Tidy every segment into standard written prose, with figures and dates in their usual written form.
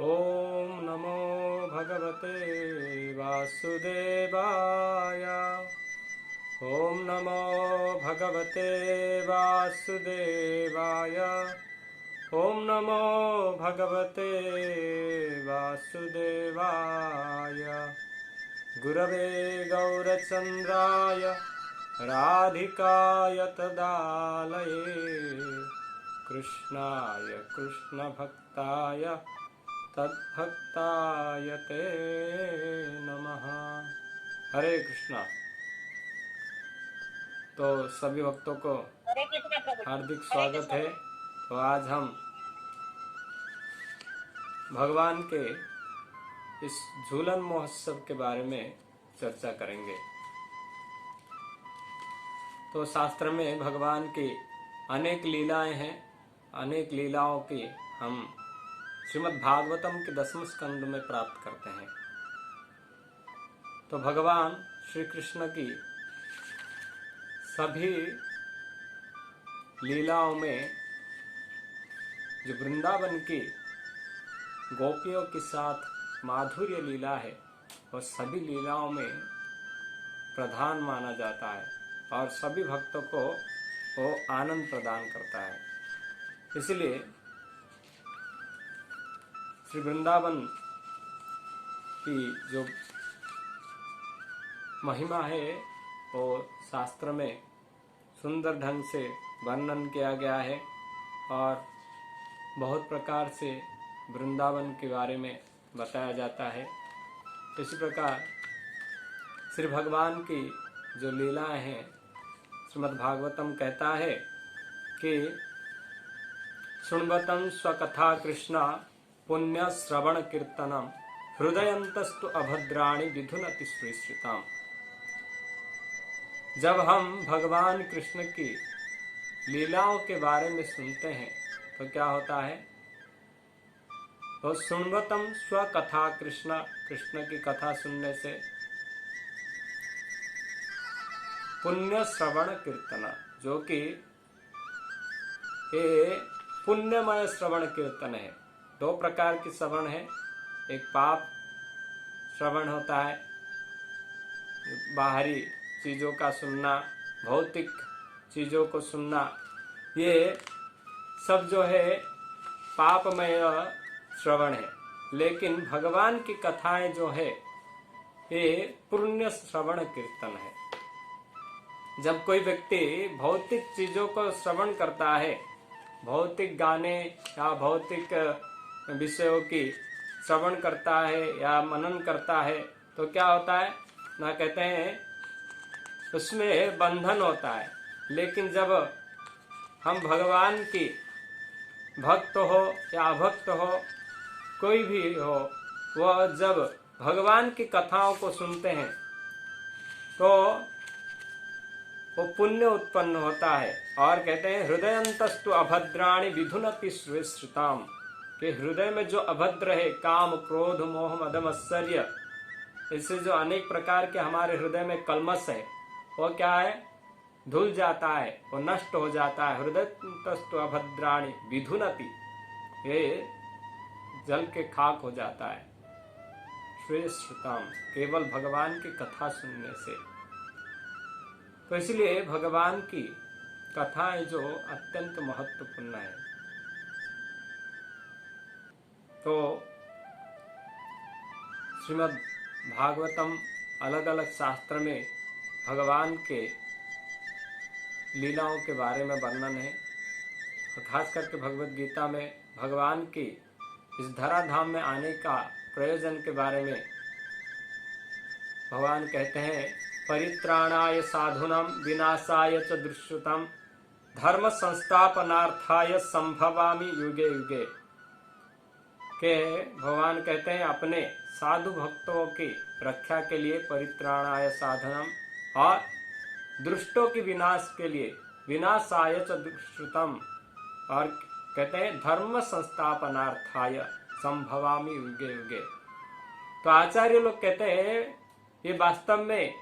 ओम नमो भगवते वासुदेवाय। ओम नमो भगवते वासुदेवाय। ओम नमो भगवते वासुदेवाय। गुरवे गौरचन्द्राय राधिकाय तदालये कृष्णाय कृष्णभक्ताय तद्भक्ताय ते नमः। हरे कृष्णा। तो सभी भक्तों को हरे कृष्ण प्रभु जी। हार्दिक हरे स्वागत कृष्ण है। प्रभु। तो आज हम भगवान के इस झूलन महोत्सव के बारे में चर्चा करेंगे। तो शास्त्र में भगवान की अनेक लीलाएं हैं। अनेक लीलाओं की हम श्रीमद् भागवतम के 10वें स्कंद में प्राप्त करते हैं। तो भगवान श्री कृष्ण की सभी लीलाओं में जो वृंदावन की गोपियों के साथ माधुर्य लीला है वह सभी लीलाओं में प्रधान माना जाता है और सभी भक्तों को वो आनंद प्रदान करता है। इसलिए श्री वृंदावन की जो महिमा है वो शास्त्र में सुंदर ढंग से वर्णन किया गया है और बहुत प्रकार से वृंदावन के बारे में बताया जाता है। इसी प्रकार श्री भगवान की जो लीलाएं हैं श्रीमद् भागवतम कहता है कि सुनबतम स्वकथा कृष्णा पुण्य श्रवण कीर्तनम हृदयंतस्तु अभद्राणि विधुनति सुश्रिताम। जब हम भगवान कृष्ण की लीलाओं के बारे में सुनते हैं तो क्या होता है? तो सुनबतम स्वकथा कृष्ण, कृष्ण की कथा सुनने से पुण्य श्रवण कीर्तन, जो कि ये पुण्यमय श्रवण कीर्तन है। दो प्रकार की श्रवण है। एक पाप श्रवण होता है, बाहरी चीजों का सुनना, भौतिक चीजों को सुनना, ये सब जो है पापमय श्रवण है। लेकिन भगवान की कथाएं जो है ये पुण्य श्रवण कीर्तन है। जब कोई व्यक्ति भौतिक चीजों को श्रवण करता है, भौतिक गाने या भौतिक विषयों की श्रवण करता है या मनन करता है तो क्या होता है ना, कहते हैं उसमें बंधन होता है। लेकिन जब हम भगवान की भक्त हो या अभक्त हो, कोई भी हो, वह जब भगवान की कथाओं को सुनते हैं तो वो पुण्य उत्पन्न होता है। और कहते हैं हृदयंतस्तु अभद्राणि विधुनति श्रुताम, कि हृदय में जो अभद्र है, काम क्रोध मोह मद मत्सर्य, इससे जो अनेक प्रकार के हमारे हृदय में कलमश है वो क्या है, धुल जाता है, वो नष्ट हो जाता है। हृदयंतस्तु अभद्राणि विधुनति, ये जल के खाक हो जाता है। श्रुताम, केवल भगवान की कथा सुनने से। तो इसलिए भगवान की कथाएं जो अत्यंत महत्वपूर्ण है। तो श्रीमद् भागवतम अलग अलग शास्त्र में भगवान के लीलाओं के बारे में वर्णन है। और खास करके भगवद गीता में भगवान की इस धराधाम में आने का प्रयोजन के बारे में भगवान कहते हैं परित्राणाय साधुनम विनाशाय च दुष्कृतम धर्म संस्थापनार्थाय संभवामि युगे युगे, के भगवान कहते हैं अपने साधु भक्तों की रक्षा के लिए परित्राणाय साधनम और दुष्टों की विनाश के लिए विनाशाय च दुष्कृतम, और कहते हैं धर्म संस्थापनार्थाय संभवामि युगे युगे। तो आचार्य लोग कहते हैं ये वास्तव में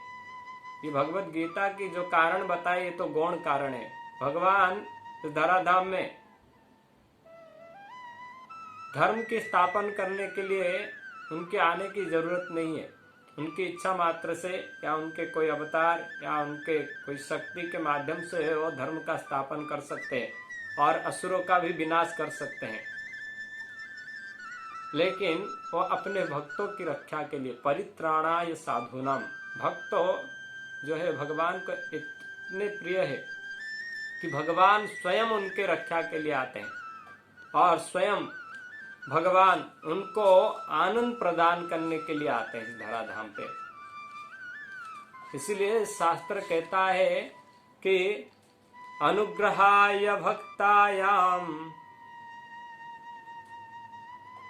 ये भगवत गीता की जो कारण बताए ये तो गौण कारण है। भगवान धराधाम में धर्म की स्थापना करने के लिए उनके आने की जरूरत नहीं है। उनकी इच्छा मात्र से या उनके कोई अवतार या उनके कोई शक्ति के माध्यम से वो धर्म का स्थापन कर सकते हैं और असुरों का भी विनाश कर सकते हैं। लेकिन वो अपने भक्तों की रक्षा के लिए परित्राणाय साधूनाम, भक्तों जो है भगवान को इतने प्रिय है कि भगवान स्वयं उनके रक्षा के लिए आते हैं और स्वयं भगवान उनको आनंद प्रदान करने के लिए आते हैं इस धराधाम पे। इसलिए शास्त्र कहता है कि अनुग्रहाय भक्तायाम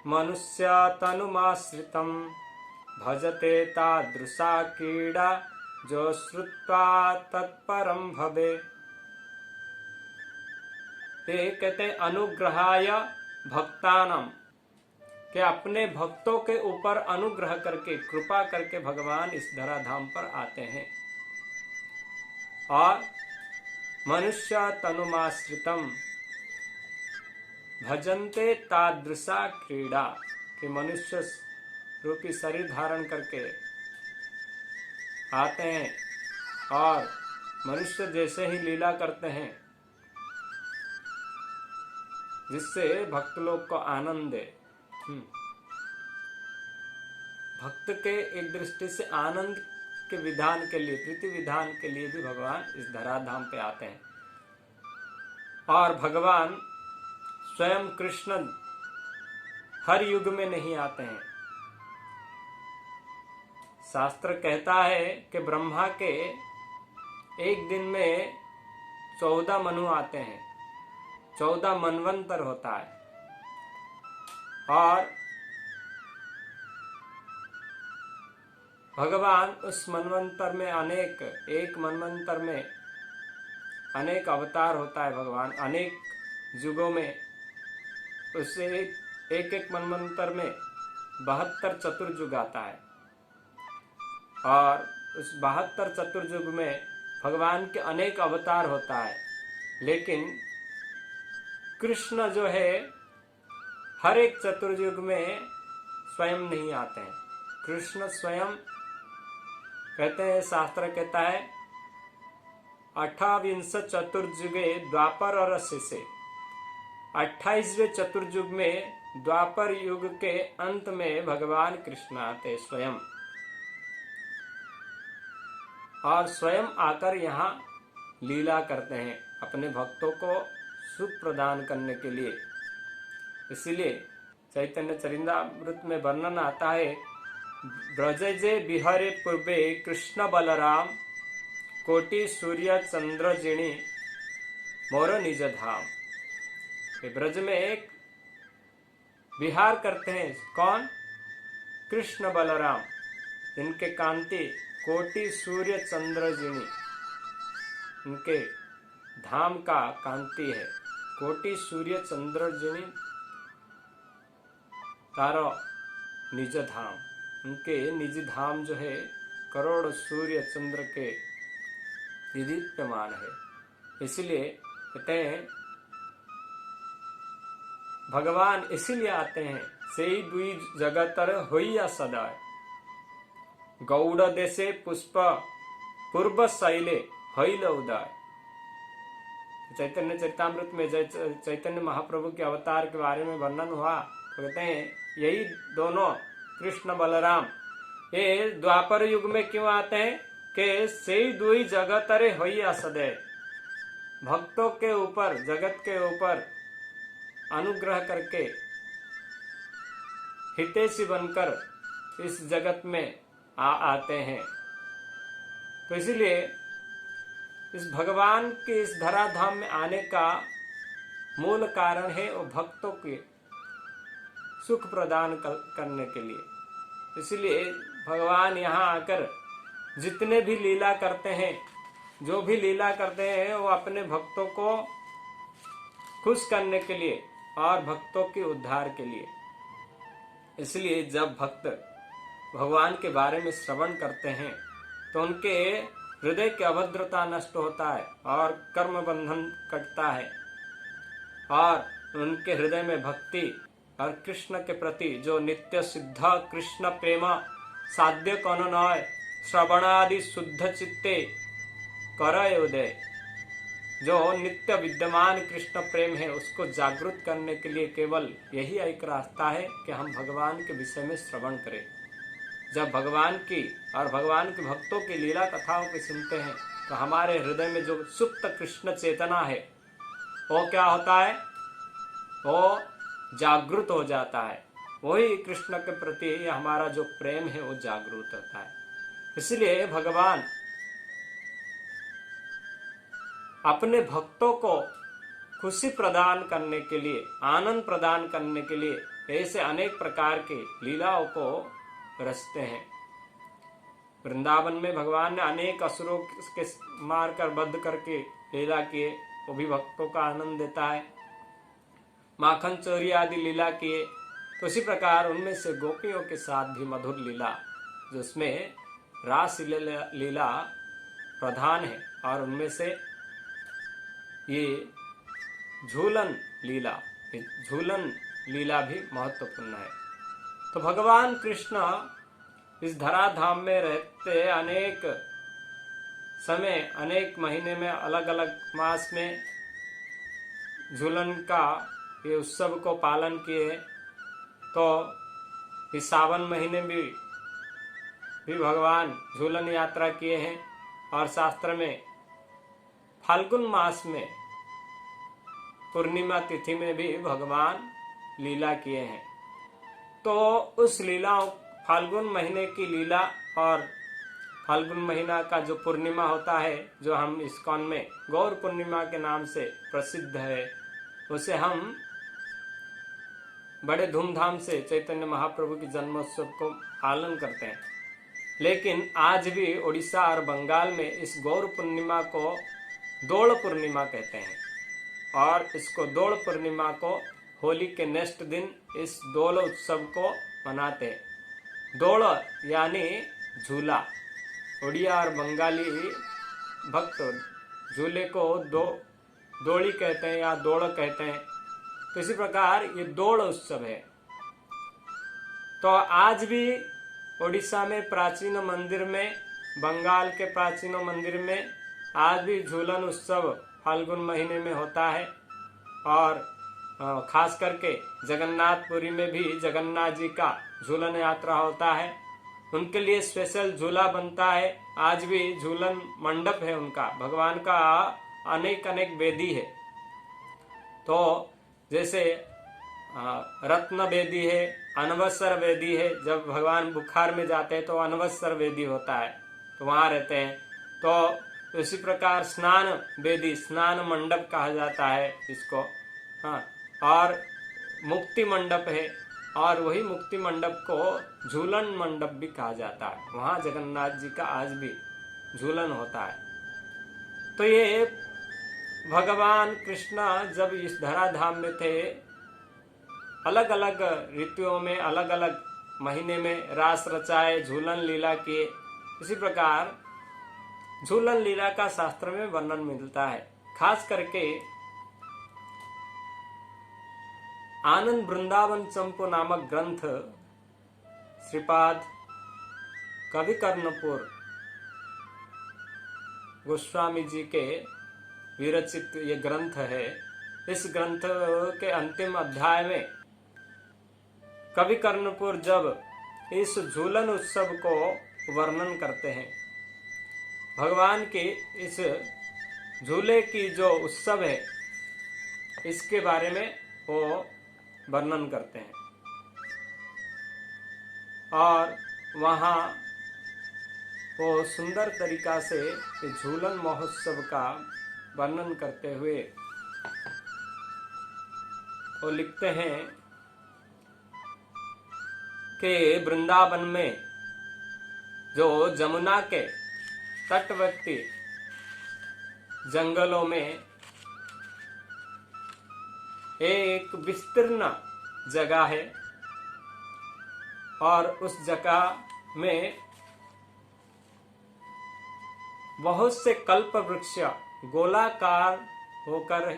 मनुष्य तनुमाश्रितम भजते तादृशा क्रीड़ा जो श्रुत्वा तत्परम भवे। ये कहते अनुग्रहाय भक्तानाम, कि अपने भक्तों के ऊपर अनुग्रह करके कृपा करके भगवान इस धराधाम पर आते हैं। और मनुष्य तनुमाश्रितम भजन्ते तादृशा क्रीड़ा, कि मनुष्य रूपी शरीर धारण करके आते हैं और मनुष्य जैसे ही लीला करते हैं जिससे भक्त लोग को आनंद है। भक्त के एक दृष्टि से आनंद के विधान के लिए, प्रीति विधान के लिए भी भगवान इस धराधाम पे आते हैं। और भगवान स्वयं कृष्ण हर युग में नहीं आते हैं। शास्त्र कहता है कि ब्रह्मा के एक दिन में 14 मनु आते हैं, 14 मनवंतर होता है। और भगवान उस मनवंतर में एक मनवंतर में अनेक अवतार होता है। भगवान अनेक युगों में उससे एक मनवंतर में 72 चतुर्युग आता है। और उस 72 चतुर्युग में भगवान के अनेक अवतार होता है। लेकिन कृष्ण जो है हर एक चतुर्युग में स्वयं नहीं आते हैं। कृष्ण स्वयं कहते हैं, शास्त्र कहता है 28 चतुर्युगे द्वापर और शेषे, 28वें चतुर्युग में द्वापर युग के अंत में भगवान कृष्ण आते स्वयं। और स्वयं आकर यहाँ लीला करते हैं अपने भक्तों को सुख प्रदान करने के लिए। इसलिए चैतन्य चरितामृत में वर्णन आता है, ब्रजे बिहारे पूर्वे कृष्ण बलराम कोटि सूर्य चंद्र जिणी मोर निज धाम। ब्रज में एक विहार करते हैं कौन? कृष्ण बलराम, जिनके कांति कोटि सूर्य चंद्र जिणी, उनके धाम का कांति है। कोटि सूर्य चंद्र जिणी तारो निज धाम, उनके निज धाम जो है करोड़ सूर्य चंद्र के दीप्यमान है। इसलिए कहते हैं भगवान इसीलिए आते हैं, सेई दुई जगतर होइया सदा गौड़ देशे पुष्प पूर्व शैले हईल उदय। चैतन्य चरितामृत में चैतन्य महाप्रभु के अवतार के बारे में वर्णन हुआ तो कहते हैं यही दोनों कृष्ण बलराम ये द्वापर युग में क्यों आते हैं कि सेई दुई जगतरे होइया सदै, भक्तों के ऊपर जगत के ऊपर अनुग्रह करके हितैषी बनकर इस जगत में आते हैं। तो इसलिए इस भगवान के इस धराधाम में आने का मूल कारण है वो भक्तों के सुख प्रदान करने के लिए। इसलिए भगवान यहाँ आकर जितने भी लीला करते हैं, जो भी लीला करते हैं वो अपने भक्तों को खुश करने के लिए और भक्तों के उद्धार के लिए। इसलिए जब भक्त भगवान के बारे में श्रवण करते हैं तो उनके हृदय की अभद्रता नष्ट होता है और कर्म बंधन कटता है और उनके हृदय में भक्ति और कृष्ण के प्रति जो नित्य सिद्ध कृष्ण प्रेम साध्य कौन नय श्रवणादि शुद्ध चित्ते करय उदय, जो नित्य विद्यमान कृष्ण प्रेम है उसको जागृत करने के लिए केवल यही एक रास्ता है कि हम भगवान के विषय में श्रवण करें। जब भगवान की और भगवान के भक्तों की लीला कथाओं को सुनते हैं तो हमारे हृदय में जो सुप्त कृष्ण चेतना है वो क्या होता है, वो जागृत हो जाता है। वही कृष्ण के प्रति हमारा जो प्रेम है वो जागृत होता है। इसलिए भगवान अपने भक्तों को खुशी प्रदान करने के लिए, आनंद प्रदान करने के लिए ऐसे अनेक प्रकार के लीलाओं को रचते हैं। वृंदावन में भगवान ने अनेक असुरों के मार कर बद्ध करके लीला किए, वो भी भक्तों का आनंद देता है। माखन चोरी आदि लीला किए, तो इसी प्रकार उनमें से गोपियों के साथ भी मधुर लीला, जिसमें रास लीला प्रधान है, और उनमें से ये झूलन लीला भी महत्वपूर्ण है। तो भगवान कृष्ण इस धराधाम में रहते अनेक समय, अनेक महीने में, अलग अलग मास में झूलन का ये उत्सव को पालन किए। तो इस सावन महीने में भी भगवान झूलन यात्रा किए हैं, और शास्त्र में फाल्गुन मास में पूर्णिमा तिथि में भी भगवान लीला किए हैं। तो उस लीलाओं, फाल्गुन महीने की लीला और फाल्गुन महीना का जो पूर्णिमा होता है, जो हम इस्कॉन में गौर पूर्णिमा के नाम से प्रसिद्ध है, उसे हम बड़े धूमधाम से चैतन्य महाप्रभु की जन्मोत्सव को पालन करते हैं। लेकिन आज भी उड़ीसा और बंगाल में इस गौर पूर्णिमा को दोल पूर्णिमा कहते हैं, और इसको दोल पूर्णिमा को होली के नेक्स्ट दिन इस दोल उत्सव को मनाते हैं। दोल यानी झूला। उड़िया और बंगाली भक्त झूले को दोली कहते हैं या दोड़ कहते हैं। तो इसी प्रकार ये दोड़ उत्सव है। तो आज भी उड़ीसा में प्राचीन मंदिर में, बंगाल के प्राचीन मंदिर में आज भी झूलन उत्सव फाल्गुन महीने में होता है। और खास करके जगन्नाथपुरी में भी जगन्नाथ जी का झूलन यात्रा होता है, उनके लिए स्पेशल झूला बनता है। आज भी झूलन मंडप है उनका, भगवान का अनेक अनेक वेदी है। तो जैसे रत्न वेदी है, अनवसर वेदी है, जब भगवान बुखार में जाते हैं तो अनवसर वेदी होता है, तो वहाँ रहते हैं। तो इसी प्रकार स्नान वेदी, स्नान मंडप कहा जाता है इसको। हाँ, और मुक्ति मंडप है, और वही मुक्ति मंडप को झूलन मंडप भी कहा जाता है। वहाँ जगन्नाथ जी का आज भी झूलन होता है। तो ये भगवान कृष्ण जब इस धराधाम में थे, अलग अलग ऋतुओं में, अलग अलग महीने में रास रचाए, झूलन लीला किए। इसी प्रकार झूलन लीला का शास्त्र में वर्णन मिलता है। खास करके आनंद वृंदावन चंपू नामक ग्रंथ श्रीपाद कविकर्णपुर गोस्वामी जी के विरचित ये ग्रंथ है। इस ग्रंथ के अंतिम अध्याय में कविकर्णपुर जब इस झूलन उत्सव को वर्णन करते हैं, भगवान के इस झूले की जो उत्सव है इसके बारे में वो वर्णन करते हैं। और वहाँ वो सुंदर तरीका से झूलन महोत्सव का वर्णन करते हुए वो लिखते हैं कि वृंदावन में जो जमुना के तटवर्ती जंगलों में एक विस्तीर्ण जगह है, और उस जगह में बहुत से कल्प वृक्ष गोलाकार होकर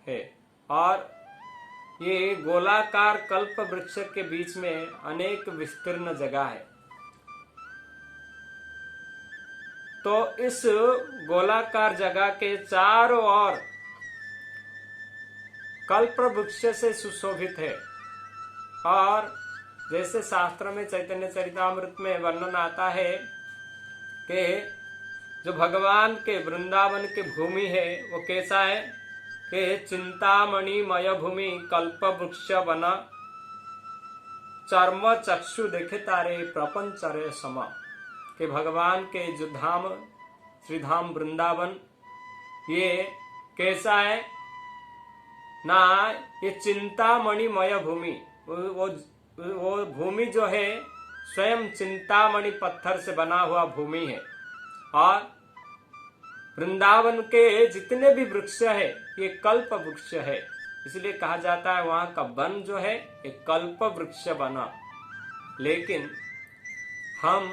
है, और ये गोलाकार कल्प वृक्ष के बीच में अनेक विस्तीर्ण जगह है। तो इस गोलाकार जगह के चारों ओर कल्प वृक्ष से सुशोभित है। और जैसे शास्त्र में चैतन्य चरितामृत में वर्णन आता है कि जो भगवान के वृंदावन की भूमि है वो कैसा है कि चिंतामणि मय भूमि कल्प वृक्ष बना चर्म चक्षु देखे तारे प्रपंच रे सम। कि भगवान के जो धाम श्रीधाम वृंदावन ये कैसा है ना, ये चिंतामणिमय भूमि, वो भूमि जो है स्वयं चिंतामणि पत्थर से बना हुआ भूमि है। और वृंदावन के जितने भी वृक्ष है ये कल्प वृक्ष है, इसलिए कहा जाता है वहां का वन जो है ये कल्प वृक्ष बना। लेकिन हम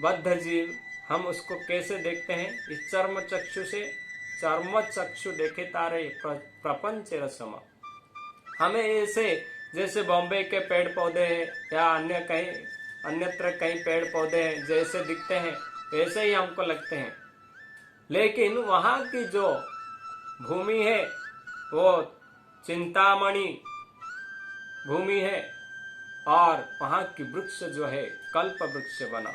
बद्ध जीव हम उसको कैसे देखते हैं, इस चर्म चक्षु से। चर्म चक्षु देखे तारे प्रपंच रसम। हमें ऐसे जैसे बॉम्बे के पेड़ पौधे हैं या अन्य कहीं अन्यत्र कहीं पेड़ पौधे हैं जैसे दिखते हैं ऐसे ही हमको लगते हैं। लेकिन वहां की जो भूमि है वो चिंतामणि भूमि है और वहां की वृक्ष जो है कल्प वृक्ष बना।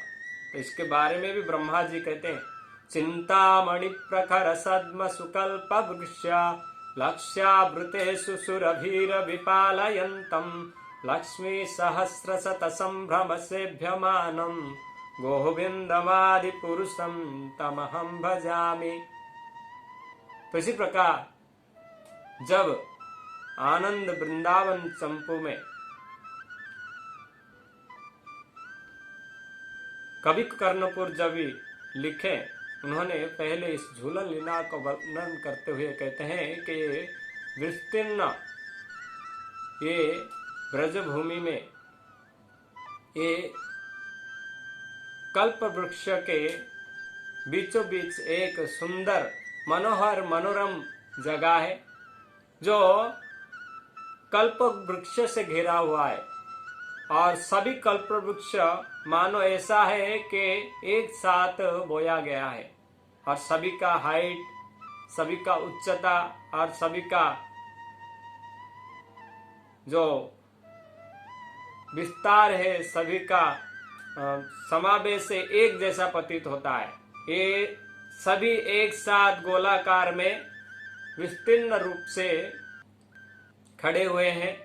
तो इसके बारे में भी ब्रह्मा जी कहते हैं चिंतामणि प्रखर सद्म सुकल्प वृक्ष लक्ष्यावृतेषु सुरभीर विपालयन्तम् लक्ष्मी सहस्र शत संभ्रम सेभ्यमानम् गोविंदमादि पुरुषम तमहं भजामि। तो इसी प्रकार जब आनंद वृंदावन चंपू में कवि कर्णपुर जब लिखे, उन्होंने पहले इस झूलन लीला को वर्णन करते हुए कहते हैं कि विस्तीर्ण ये ब्रजभूमि में ये कल्प वृक्ष के बीचों बीच एक सुंदर मनोहर मनोरम जगह है जो कल्प वृक्ष से घिरा हुआ है। और सभी कल्प वृक्ष मानो ऐसा है कि एक साथ बोया गया है और सभी का हाइट, सभी का उच्चता और सभी का जो विस्तार है सभी का समावेश से एक जैसा प्रतीत होता है। ये सभी एक साथ गोलाकार में विस्तीर्ण रूप से खड़े हुए हैं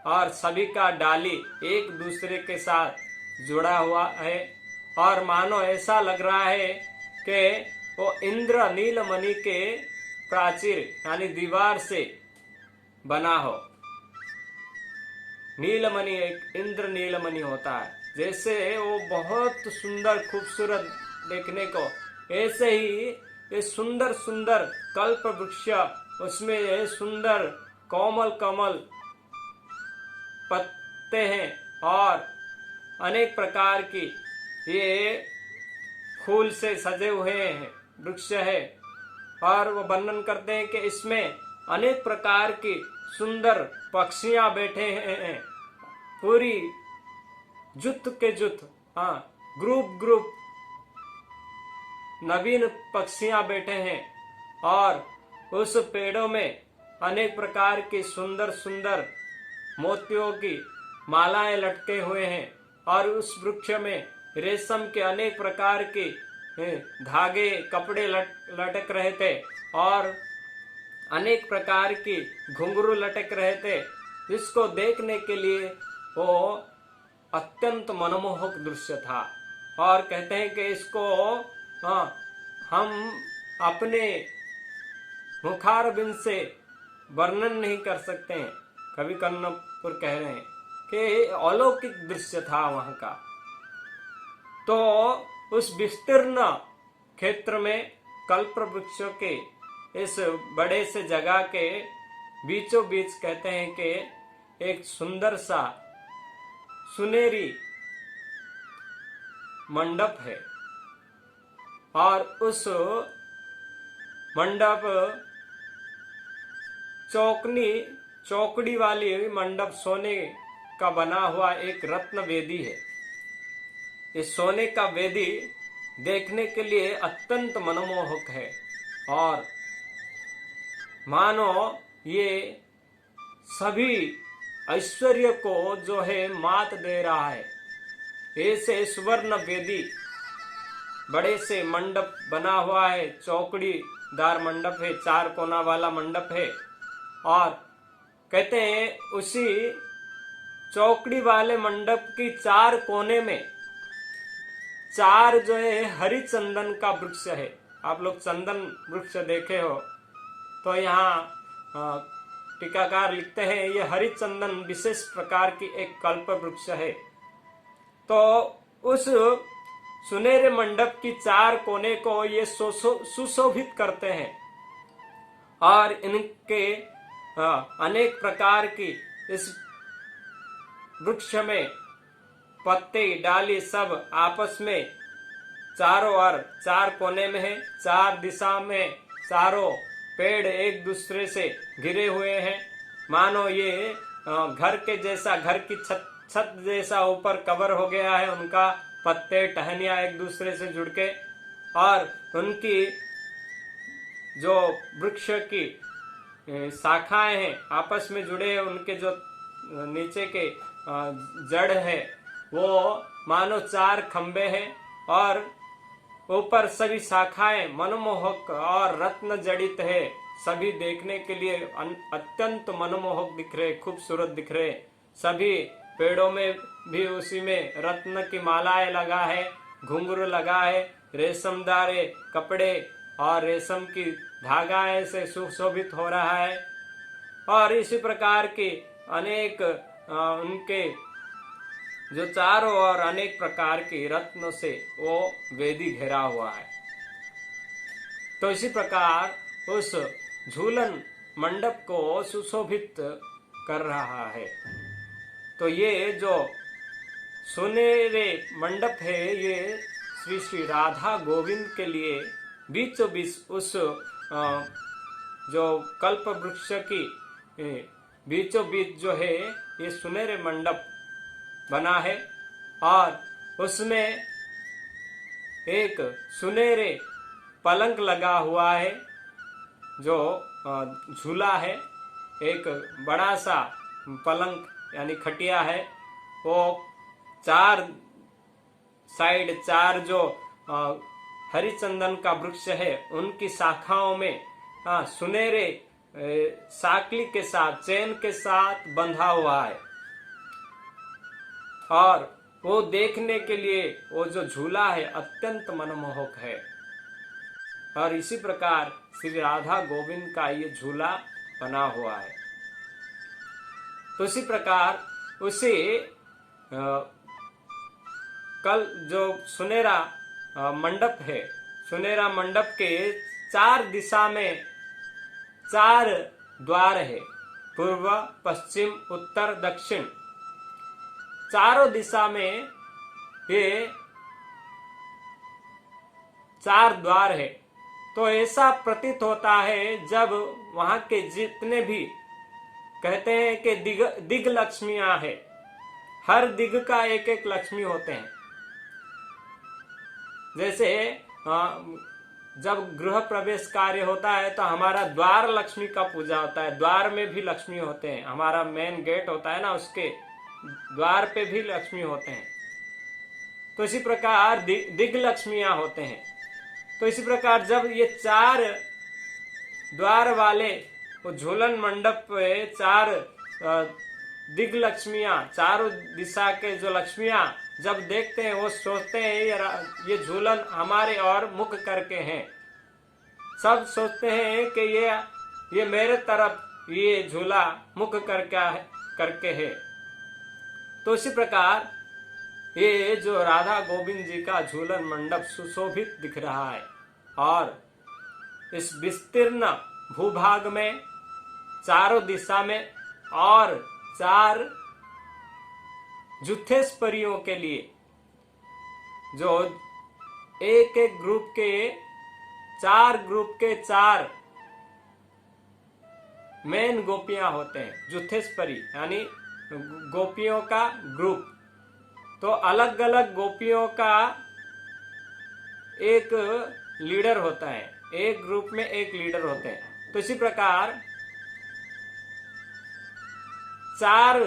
और सभी का डाली एक दूसरे के साथ जुड़ा हुआ है और मानो ऐसा लग रहा है कि वो इंद्र नीलमणि के प्राचीर यानी दीवार से बना हो। नीलमणि एक इंद्र नीलमणि होता है, जैसे वो बहुत सुंदर खूबसूरत देखने को, ऐसे ही ये सुंदर सुंदर कल्प वृक्ष, उसमें सुंदर कोमल कमल पत्ते हैं और अनेक प्रकार की ये फूल से सजे हुए हैं वृक्ष है। और वो वर्णन करते हैं कि इसमें अनेक प्रकार की सुंदर पक्षियां बैठे हैं, पूरी जुत के जुत, ग्रुप ग्रुप नवीन पक्षियां बैठे हैं। और उस पेड़ों में अनेक प्रकार की सुंदर सुंदर मोतियों की मालाएं लटके हुए हैं और उस वृक्ष में रेशम के अनेक प्रकार के धागे कपड़े लटक रहे थे और अनेक प्रकार की घुंघरू लटक रहे थे, जिसको देखने के लिए वो अत्यंत मनमोहक दृश्य था। और कहते हैं कि इसको हम अपने मुखारबिंद से वर्णन नहीं कर सकते हैं। कवि कर्णपुर कह रहे हैं कि अलौकिक दृश्य था वहां का। तो उस विस्तीर्ण क्षेत्र में कल्प वृक्षों के इस बड़े से जगह के बीचों बीच कहते हैं कि एक सुंदर सा सुनहरी मंडप है और उस मंडप चौकनी चौकड़ी वाली मंडप सोने का बना हुआ एक रत्न वेदी है। इस सोने का वेदी देखने के लिए अत्यंत मनमोहक है और मानो ये सभी ऐश्वर्य को जो है मात दे रहा है। ऐसे सुवर्ण वेदी बड़े से मंडप बना हुआ है, चौकड़ीदार मंडप है, 4 कोना वाला मंडप है। और कहते हैं उसी चौकड़ी वाले मंडप की 4 कोने में 4 जो है हरिचंदन का वृक्ष है। आप लोग चंदन वृक्ष देखे हो तो यहाँ टीकाकार लिखते हैं ये हरिचंदन विशेष प्रकार की एक कल्प वृक्ष है। तो उस सुनहरे मंडप की 4 कोने को ये सुशोभित करते हैं और इनके अनेक प्रकार की इस वृक्ष में पत्ते डाली सब आपस में चारों ओर 4 कोने में है, 4 दिशा में चारों पेड़ एक दूसरे से घिरे हुए हैं। मानो ये घर के जैसा, घर की छत जैसा ऊपर कवर हो गया है। उनका पत्ते टहनियां एक दूसरे से जुड़ के और उनकी जो वृक्ष की शाखाएं हैं आपस में जुड़े, उनके जो नीचे के जड़ है वो मानो 4 खंबे हैं और ऊपर सभी शाखाएं मनमोहक और रत्न जड़ित है। सभी देखने के लिए अत्यंत मनमोहक दिख रहे, खूबसूरत दिख रहे। सभी पेड़ों में भी उसी में रत्न की मालाएं लगा है, घुंघरू लगा है, रेशमदार कपड़े और रेशम की धागाएं से सुशोभित हो रहा है। और इसी प्रकार की अनेक उनके जो चारों ओर अनेक प्रकार की रत्नों से वो वेदी घेरा हुआ है। तो इसी प्रकार उस झूलन मंडप को सुशोभित कर रहा है। तो ये जो सुनहरे मंडप है ये श्री श्री राधा गोविंद के लिए बीचों बीच उस जो कल्प वृक्ष की बीचों बीच जो है ये सुनहरे मंडप बना है और उसमें एक सुनहरे पलंग लगा हुआ है जो झूला है। एक बड़ा सा पलंग यानी खटिया है। वो 4 साइड 4 जो हरिचंदन का वृक्ष है उनकी शाखाओं में सुनहरे साकली के साथ, चैन के साथ बंधा हुआ है। और वो देखने के लिए वो जो झूला है अत्यंत मनमोहक है। और इसी प्रकार श्री राधा गोविंद का ये झूला बना हुआ है। तो इसी प्रकार उसे कल जो सुनहरा मंडप है, सुनहरा मंडप के 4 दिशा में 4 द्वार है, पूर्व, पश्चिम, उत्तर, दक्षिण। चारों दिशा में ये 4 द्वार है। तो ऐसा प्रतीत होता है जब वहां के जितने भी कहते हैं कि दिग लक्ष्मियां है, हर दिग का एक एक लक्ष्मी होते हैं। जैसे जब गृह प्रवेश कार्य होता है तो हमारा द्वार लक्ष्मी का पूजा होता है, द्वार में भी लक्ष्मी होते हैं। हमारा मेन गेट होता है ना, उसके द्वार पे भी लक्ष्मी होते हैं। तो इसी प्रकार दिग लक्ष्मियां होते हैं। तो इसी प्रकार जब ये 4 द्वार वाले वो झूलन मंडप पे 4 दिग लक्ष्मियां, चारों दिशा के जो लक्ष्मियां जब देखते हैं वो सोचते हैं ये झूलन हमारे और मुख करके हैं। सब सोचते हैं कि ये मेरे तरफ ये झूला मुख करके है। तो इसी प्रकार ये जो राधा गोविंद जी का झूलन मंडप सुशोभित दिख रहा है और इस विस्तीर्ण भूभाग में चारों दिशा में और 4 जुथेस परियों के लिए जो एक एक ग्रुप के 4 ग्रुप के 4 मेन गोपियां होते हैं, जुथेश्वरी यानी गोपियों का ग्रुप। तो अलग अलग गोपियों का एक लीडर होता है, एक ग्रुप में एक लीडर होते हैं। तो इसी प्रकार 4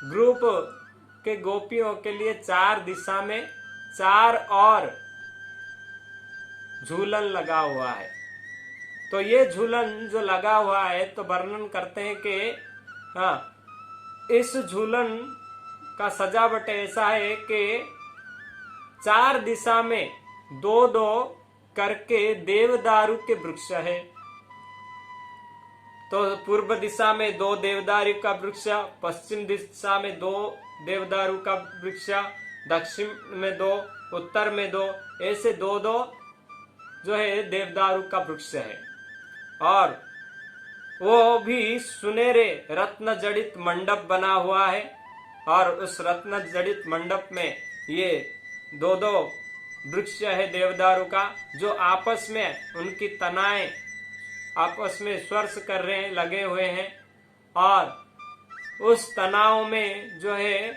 ग्रुप के गोपियों के लिए 4 दिशा में 4 और झूलन लगा हुआ है। तो ये झूलन जो लगा हुआ है, तो वर्णन करते हैं कि हाँ, इस झूलन का सजावट ऐसा है कि 4 दिशा में 2-2 करके देवदारू के वृक्ष है। तो पूर्व दिशा में 2 देवदारू का वृक्ष, पश्चिम दिशा में 2 देवदारू का वृक्ष, दक्षिण में 2, उत्तर में 2, ऐसे 2-2 जो है देवदारू का वृक्ष है। और वो भी सुनहरे रत्न जड़ित मंडप बना हुआ है। और उस रत्न जड़ित मंडप में ये 2-2 वृक्ष है देवदारू का, जो आपस में उनकी तनाएं आपस में स्पर्श कर रहे हैं, लगे हुए हैं। और उस तनाव में जो है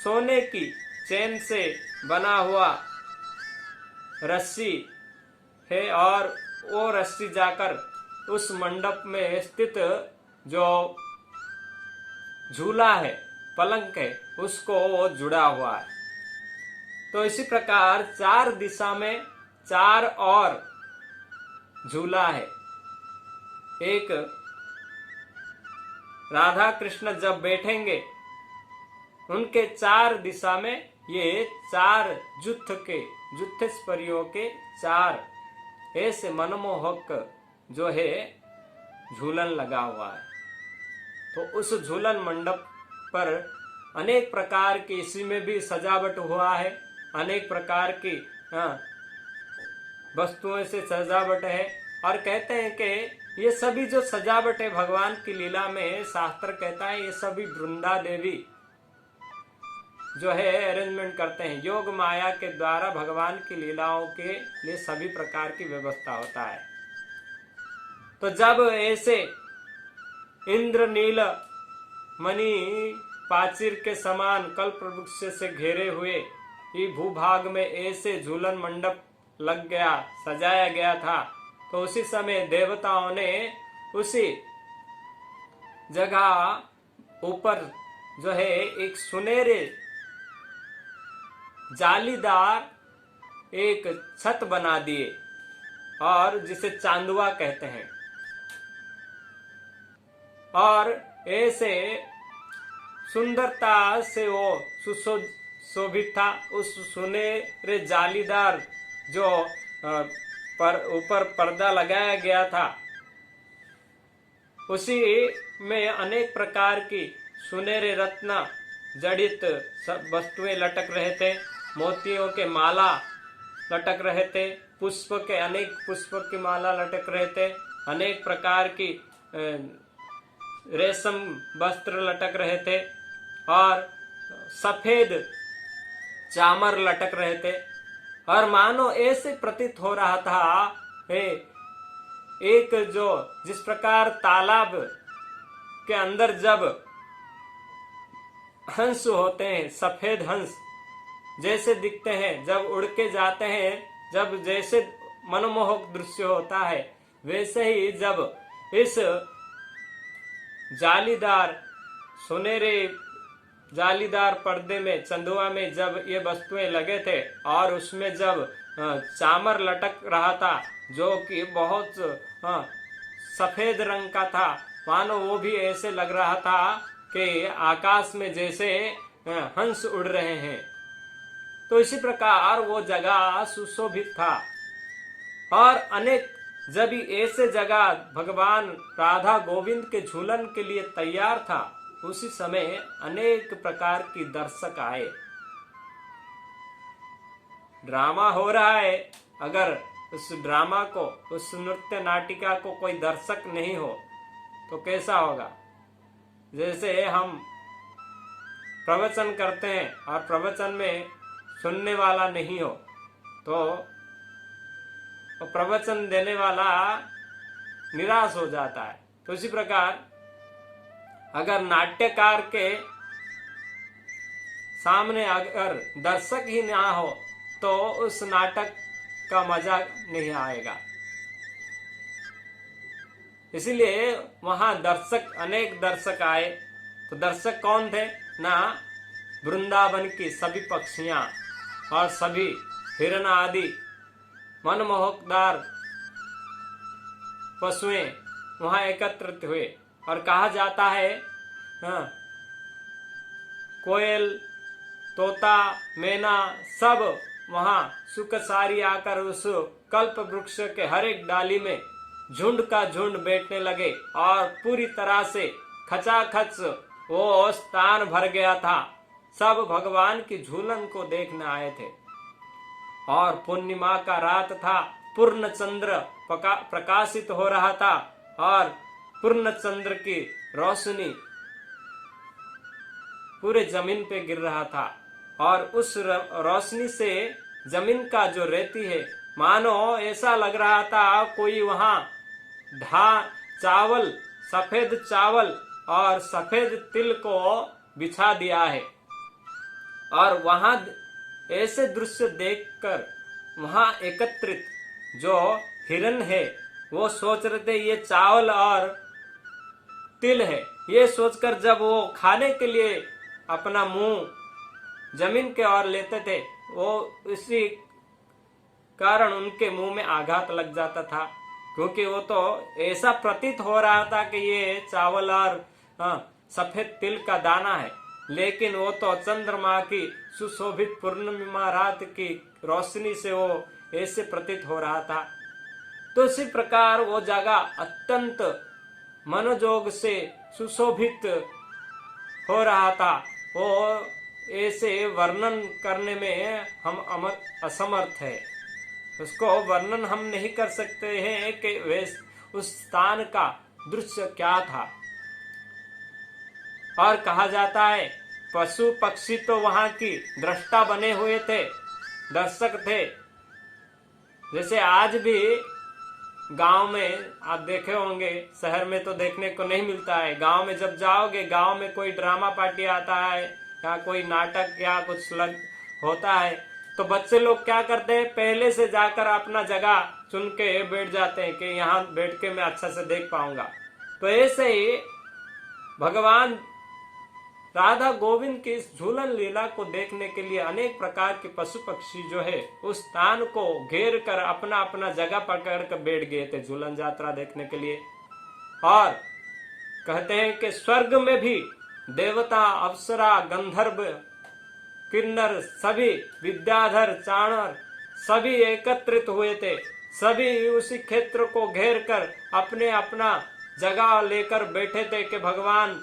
सोने की चैन से बना हुआ रस्सी है। और वो रस्सी जाकर उस मंडप में स्थित जो झूला है, पलंग है, उसको वो जुड़ा हुआ है। तो इसी प्रकार 4 दिशा में 4 और झूला है। एक राधा कृष्ण जब बैठेंगे, उनके 4 दिशा में ये 4 जुथेश्वरियों के 4 ऐसे मनमोहक जो है झूलन लगा हुआ है। तो उस झूलन मंडप पर अनेक प्रकार की, इसी में भी सजावट हुआ है, अनेक प्रकार की वस्तुओं से सजावट है। और कहते हैं कि ये सभी जो सजावट है भगवान की लीला में, शास्त्र कहता है ये सभी वृंदा देवी जो है अरेंजमेंट करते हैं। योग माया के द्वारा भगवान की लीलाओं के लिए सभी प्रकार की व्यवस्था होता है। तो जब ऐसे इंद्रनील मणि पाचिर के समान कल्प वृक्ष से घेरे हुए ये भूभाग में ऐसे झूलन मंडप लग गया, सजाया गया था। तो उसी समय देवताओं ने उसी जगह ऊपर जो है एक सुनहरे जालीदार एक छत बना दिए, और जिसे चांदुआ कहते हैं। और ऐसे सुंदरता से वो सुशोभित था। उस सुनहरे जालीदार जो पर ऊपर पर्दा लगाया गया था, उसी में अनेक प्रकार की सुनहरे रत्न जड़ित सब वस्तुएं लटक रहे थे। मोतियों के माला लटक रहे थे, पुष्प के अनेक पुष्प की माला लटक रहे थे, अनेक प्रकार की रेशम वस्त्र लटक रहे थे, और सफेद चामर लटक रहे थे। और मानो ऐसे प्रतीत हो रहा था एक जो जिस प्रकार तालाब के अंदर जब हंस होते हैं, सफेद हंस जैसे दिखते हैं, जब उड़ के जाते हैं, जब जैसे मनमोहक दृश्य होता है, वैसे ही जब इस जालीदार सुनहरे जालीदार पर्दे में, चंदुआ में जब ये वस्तुएं लगे थे, और उसमें जब चामर लटक रहा था जो कि बहुत सफेद रंग का था, मानो वो भी ऐसे लग रहा था कि आकाश में जैसे हंस उड़ रहे हैं। तो इसी प्रकार वो जगह सुशोभित था। और अनेक जब ऐसे जगह भगवान राधा गोविंद के झूलन के लिए तैयार था, उसी समय अनेक प्रकार की दर्शक आए। ड्रामा हो रहा है, अगर उस ड्रामा को, उस नृत्य नाटिका को कोई दर्शक नहीं हो तो कैसा होगा। जैसे हम प्रवचन करते हैं और प्रवचन में सुनने वाला नहीं हो, तो प्रवचन देने वाला निराश हो जाता है। तो इसी प्रकार अगर नाट्यकार के सामने अगर दर्शक ही ना हो तो उस नाटक का मजा नहीं आएगा। इसलिए वहां दर्शक, अनेक दर्शक आए। तो दर्शक कौन थे? ना वृंदावन की सभी पक्षियां और सभी हिरण आदि मनमोहकदार पशुएं वहां एकत्रित हुए। और कहा जाता है कोयल, तोता, मैना सब वहां सुखसारी आकर उस कल्प वृक्ष के हर एक डाली में झुंड का झुंड बैठने लगे और पूरी तरह से खचाखच वो स्थान भर गया था। सब भगवान की झूलन को देखने आए थे। और पूर्णिमा का रात था, पूर्ण चंद्र प्रकाशित हो रहा था और पूर्ण चंद्र की रोशनी पूरे जमीन पे गिर रहा था। और उस रोशनी से जमीन का जो रेती है, मानो ऐसा लग रहा था कोई वहां चावल, सफेद चावल और सफेद तिल को बिछा दिया है। और वहां ऐसे दृश्य देखकर वहां एकत्रित जो हिरण है वो सोच रहे थे ये चावल और तिल है। ये सोचकर जब वो खाने के लिए अपना मुंह जमीन के ओर लेते थे, वो इसी कारण उनके मुंह में आघात लग जाता था, क्योंकि वो तो ऐसा प्रतीत हो रहा था कि ये चावल और सफेद तिल का दाना है, लेकिन वो तो चंद्रमा की सुशोभित पूर्णिमा रात की रोशनी से वो ऐसे प्रतीत हो रहा था। तो इसी प्रकार वो जगह अत्यंत मनोजोग से सुशोभित हो रहा था। वो ऐसे वर्णन करने में हम असमर्थ है। उसको वर्णन हम नहीं कर सकते हैं कि उस स्थान का दृश्य क्या था। और कहा जाता है पशु पक्षी तो वहां की दृष्टा बने हुए थे, दर्शक थे। जैसे आज भी गांव में आप देखे होंगे, शहर में तो देखने को नहीं मिलता है। गांव में जब जाओगे, गांव में कोई ड्रामा पार्टी आता है या कोई नाटक या कुछ होता है, तो बच्चे लोग क्या करते हैं, पहले से जाकर अपना जगह चुन के बैठ जाते हैं कि यहाँ बैठ के मैं अच्छा से देख पाऊंगा। तो ऐसे ही भगवान राधा गोविंद की इस झूलन लीला को देखने के लिए अनेक प्रकार के पशु पक्षी जो है उस स्थान को घेर कर अपना अपना जगह पकड़ कर बैठ गए थे झूलन यात्रा देखने के लिए। और कहते हैं कि स्वर्ग में भी देवता, अप्सरा, गंधर्व, किन्नर, सभी विद्याधर, चाणर सभी एकत्रित हुए थे। सभी उसी क्षेत्र को घेर कर अपने अपना जगह लेकर बैठे थे कि भगवान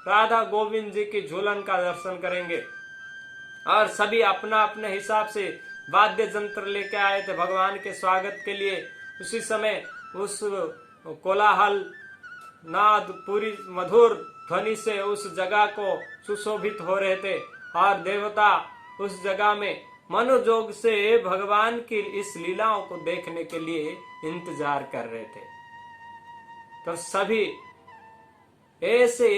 राधा गोविंद जी की झूलन का दर्शन करेंगे। और सभी अपना अपने हिसाब से वाद्य यंत्र लेके आए थे भगवान के स्वागत के लिए। उसी समय उस कोलाहल नाद पूरी मधुर ध्वनि से उस जगह को सुशोभित हो रहे थे और देवता उस जगह में मनोजोग से भगवान की इस लीलाओं को देखने के लिए इंतजार कर रहे थे। तो सभी ऐसे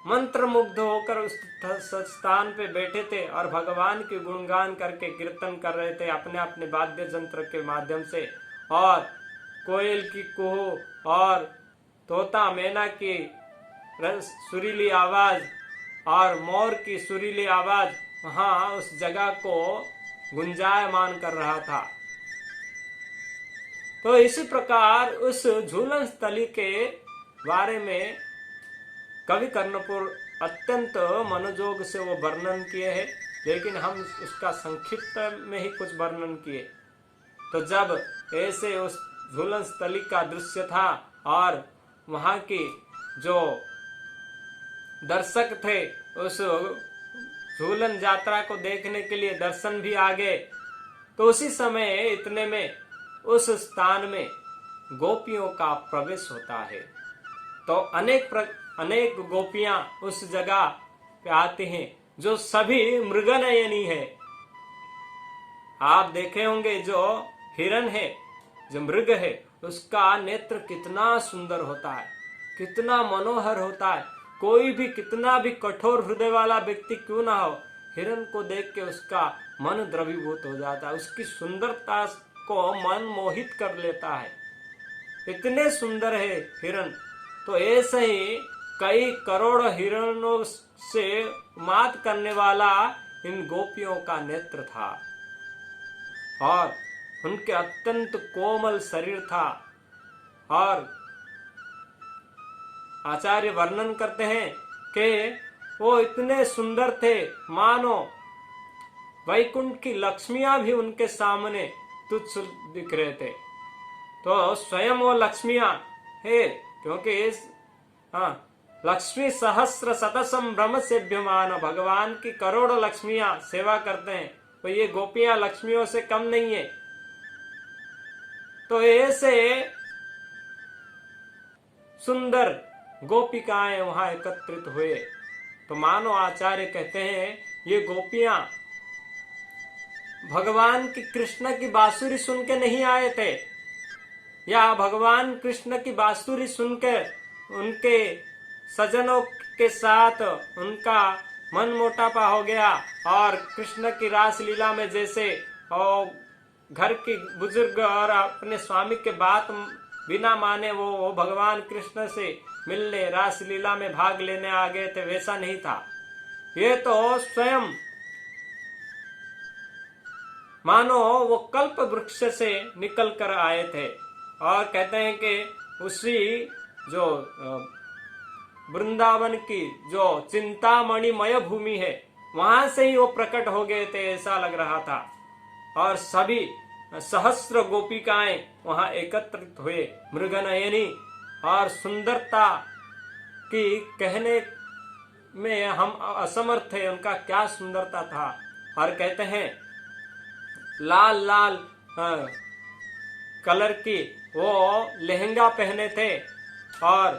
मंत्रमुग्ध होकर उस स्थान पे बैठे थे और भगवान के गुणगान करके कीर्तन कर रहे थे अपने अपने वाद्य यंत्र के माध्यम से। और कोयल की कुहू और तोता मैना की सुरीली आवाज और मोर की सुरीली आवाज वहां उस जगह को गुंजायमान कर रहा था। तो इसी प्रकार उस झूलन स्थली के बारे में कवि कर्णपुर अत्यंत मनोजोग से वो वर्णन किए हैं, लेकिन हम उसका संक्षिप्त में ही कुछ वर्णन किए। तो जब ऐसे उस झूलन स्थली का दृश्य था और वहां की जो दर्शक थे उस झूलन यात्रा को देखने के लिए दर्शन भी आ गए, तो उसी समय इतने में उस स्थान में गोपियों का प्रवेश होता है। तो अनेक गोपियां उस जगह पे आती हैं जो सभी मृगनयनी है। आप देखे होंगे जो हिरण है, जो मृग है, उसका नेत्र कितना सुंदर होता है, कितना मनोहर होता है। कोई भी कितना भी कठोर हृदय वाला व्यक्ति क्यों ना हो, हिरण को देख के उसका मन द्रवीभूत हो जाता है, उसकी सुंदरता को मन मोहित कर लेता है। इतने सुंदर है हिरण। तो ऐसे ही कई करोड़ हिरणों से मात करने वाला इन गोपियों का नेत्र था और उनके अत्यंत कोमल शरीर था। और आचार्य वर्णन करते हैं कि वो इतने सुंदर थे, मानो वैकुंठ की लक्ष्मियां भी उनके सामने तुच्छ दिख रहे थे। तो स्वयं वो लक्ष्मियां है, क्योंकि इस लक्ष्मी सहस्र शतसम ब्रह्म सेव्यमान, भगवान की करोड़ों लक्ष्मियां सेवा करते हैं, तो ये गोपियां लक्ष्मियों से कम नहीं है। तो ऐसे सुंदर गोपिकाएं वहां एकत्रित हुए। तो मानो आचार्य कहते हैं ये गोपियां भगवान की कृष्ण की बांसुरी सुन के नहीं आए थे, या भगवान कृष्ण की बांसुरी सुनकर उनके सजनों के साथ उनका मन मोटापा हो गया और कृष्ण की रास लीला में जैसे और घर के बुजुर्ग और अपने स्वामी के बात बिना माने वो भगवान कृष्ण से मिलने रास लीला में भाग लेने आ गए थे, वैसा नहीं था। ये तो स्वयं मानो वो कल्प वृक्ष से निकल कर आए थे। और कहते हैं कि उसी जो वृंदावन की जो चिंतामणिमय भूमि है वहां से ही वो प्रकट हो गए थे, ऐसा लग रहा था। और सभी सहस्र गोपिकाएं वहां एकत्रित हुए, मृगनयनी, और सुंदरता की कहने में हम असमर्थ थे, उनका क्या सुंदरता था। और कहते हैं लाल लाल कलर की वो लहंगा पहने थे और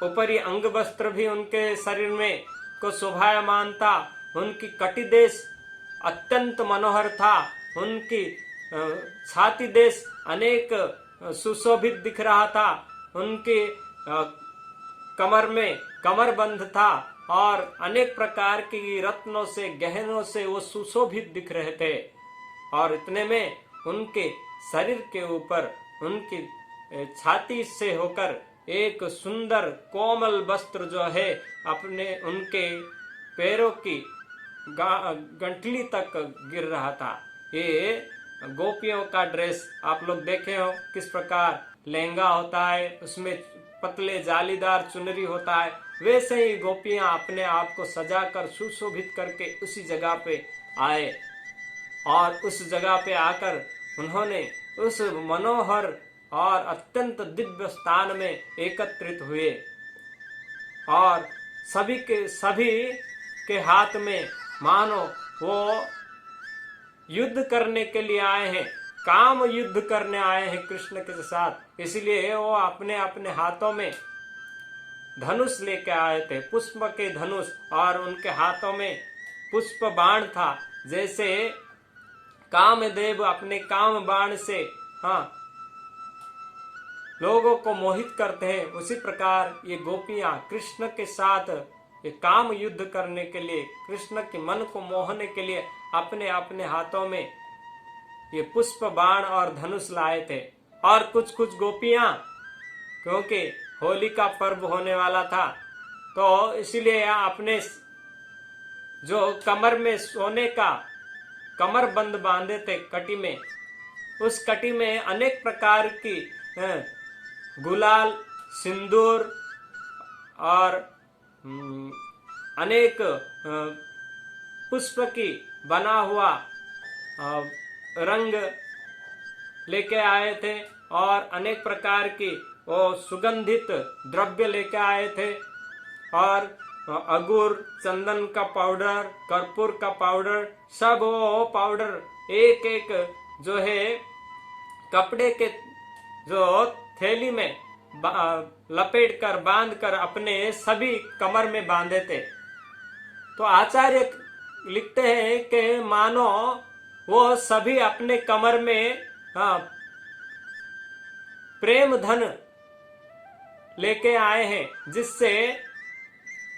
ऊपरी अंग वस्त्र भी उनके शरीर में को शोभायमान था। उनकी कटी देश अत्यंत मनोहर था, उनकी छाती देश अनेक सुशोभित दिख रहा था, उनके कमर में कमरबंध था और अनेक प्रकार की रत्नों से गहनों से वो सुशोभित दिख रहे थे। और इतने में उनके शरीर के ऊपर उनकी छाती से होकर एक सुंदर कोमल वस्त्र जो है अपने उनके पैरों की गंटली तक गिर रहा था। ये गोपियों का ड्रेस आप लोग देखे हो किस प्रकार लहंगा होता है, उसमें पतले जालीदार चुनरी होता है, वैसे ही गोपियां अपने आप को सजाकर सुशोभित करके उसी जगह पे आए। और उस जगह पे आकर उन्होंने उस मनोहर और अत्यंत दिव्य स्थान में एकत्रित हुए। और सभी के हाथ में मानो वो युद्ध करने के लिए आए हैं, काम युद्ध करने आए हैं कृष्ण के साथ। इसलिए वो अपने अपने हाथों में धनुष लेके आए थे, पुष्प के धनुष, और उनके हाथों में पुष्प बाण था। जैसे कामदेव अपने काम बाण से लोगों को मोहित करते हैं, उसी प्रकार ये गोपियां कृष्ण के साथ ये काम युद्ध करने के लिए, कृष्ण के मन को मोहने के लिए अपने अपने हाथों में ये पुष्प बाण और धनुष लाए थे। और कुछ कुछ गोपियां, क्योंकि होली का पर्व होने वाला था, तो इसलिए अपने जो कमर में सोने का कमर बंद बांधे थे कटी में, उस कटी में अनेक प्रकार की गुलाल, सिंदूर और अनेक पुष्प की बना हुआ रंग लेके आए थे और अनेक प्रकार की वो सुगंधित द्रव्य लेके आए थे। और अगुर, चंदन का पाउडर, कर्पूर का पाउडर, सब वो पाउडर एक एक जो है कपड़े के जो थैली में लपेट कर बांध कर अपने सभी कमर में बांधे थे। तो आचार्य लिखते हैं कि मानो वो सभी अपने कमर में प्रेम धन लेके आए हैं, जिससे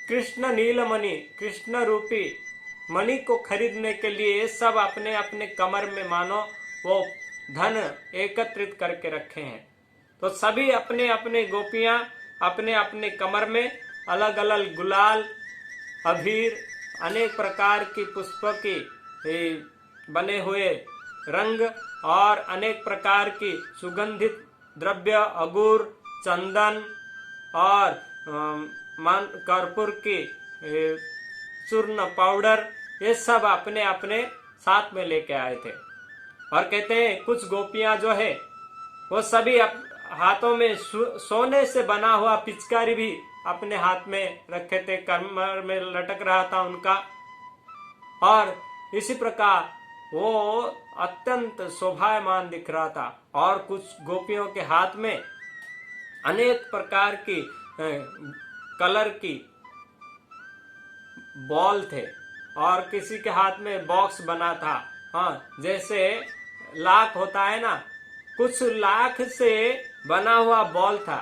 कृष्ण नीलमणि, कृष्ण रूपी मणि को खरीदने के लिए सब अपने अपने कमर में मानो वो धन एकत्रित करके रखे हैं। तो सभी अपने अपने गोपियां अपने अपने कमर में अलग अलग गुलाल, अबीर, अनेक प्रकार की पुष्प की बने हुए रंग और अनेक प्रकार की सुगंधित द्रव्य, अगूर, चंदन और कर्पूर की चूर्ण पाउडर, ये सब अपने अपने साथ में लेके आए थे। और कहते हैं कुछ गोपियां जो है वो सभी हाथों में सोने से बना हुआ पिचकारी भी अपने हाथ में रखे थे, कमर में लटक रहा था उनका। और इसी प्रकार वो अत्यंत शोभायमान दिख रहा था। और कुछ गोपियों के हाथ में अनेक प्रकार की कलर की बॉल थे और किसी के हाथ में बॉक्स बना था। हाँ, जैसे लाख होता है ना, कुछ लाख से बना हुआ बॉल था।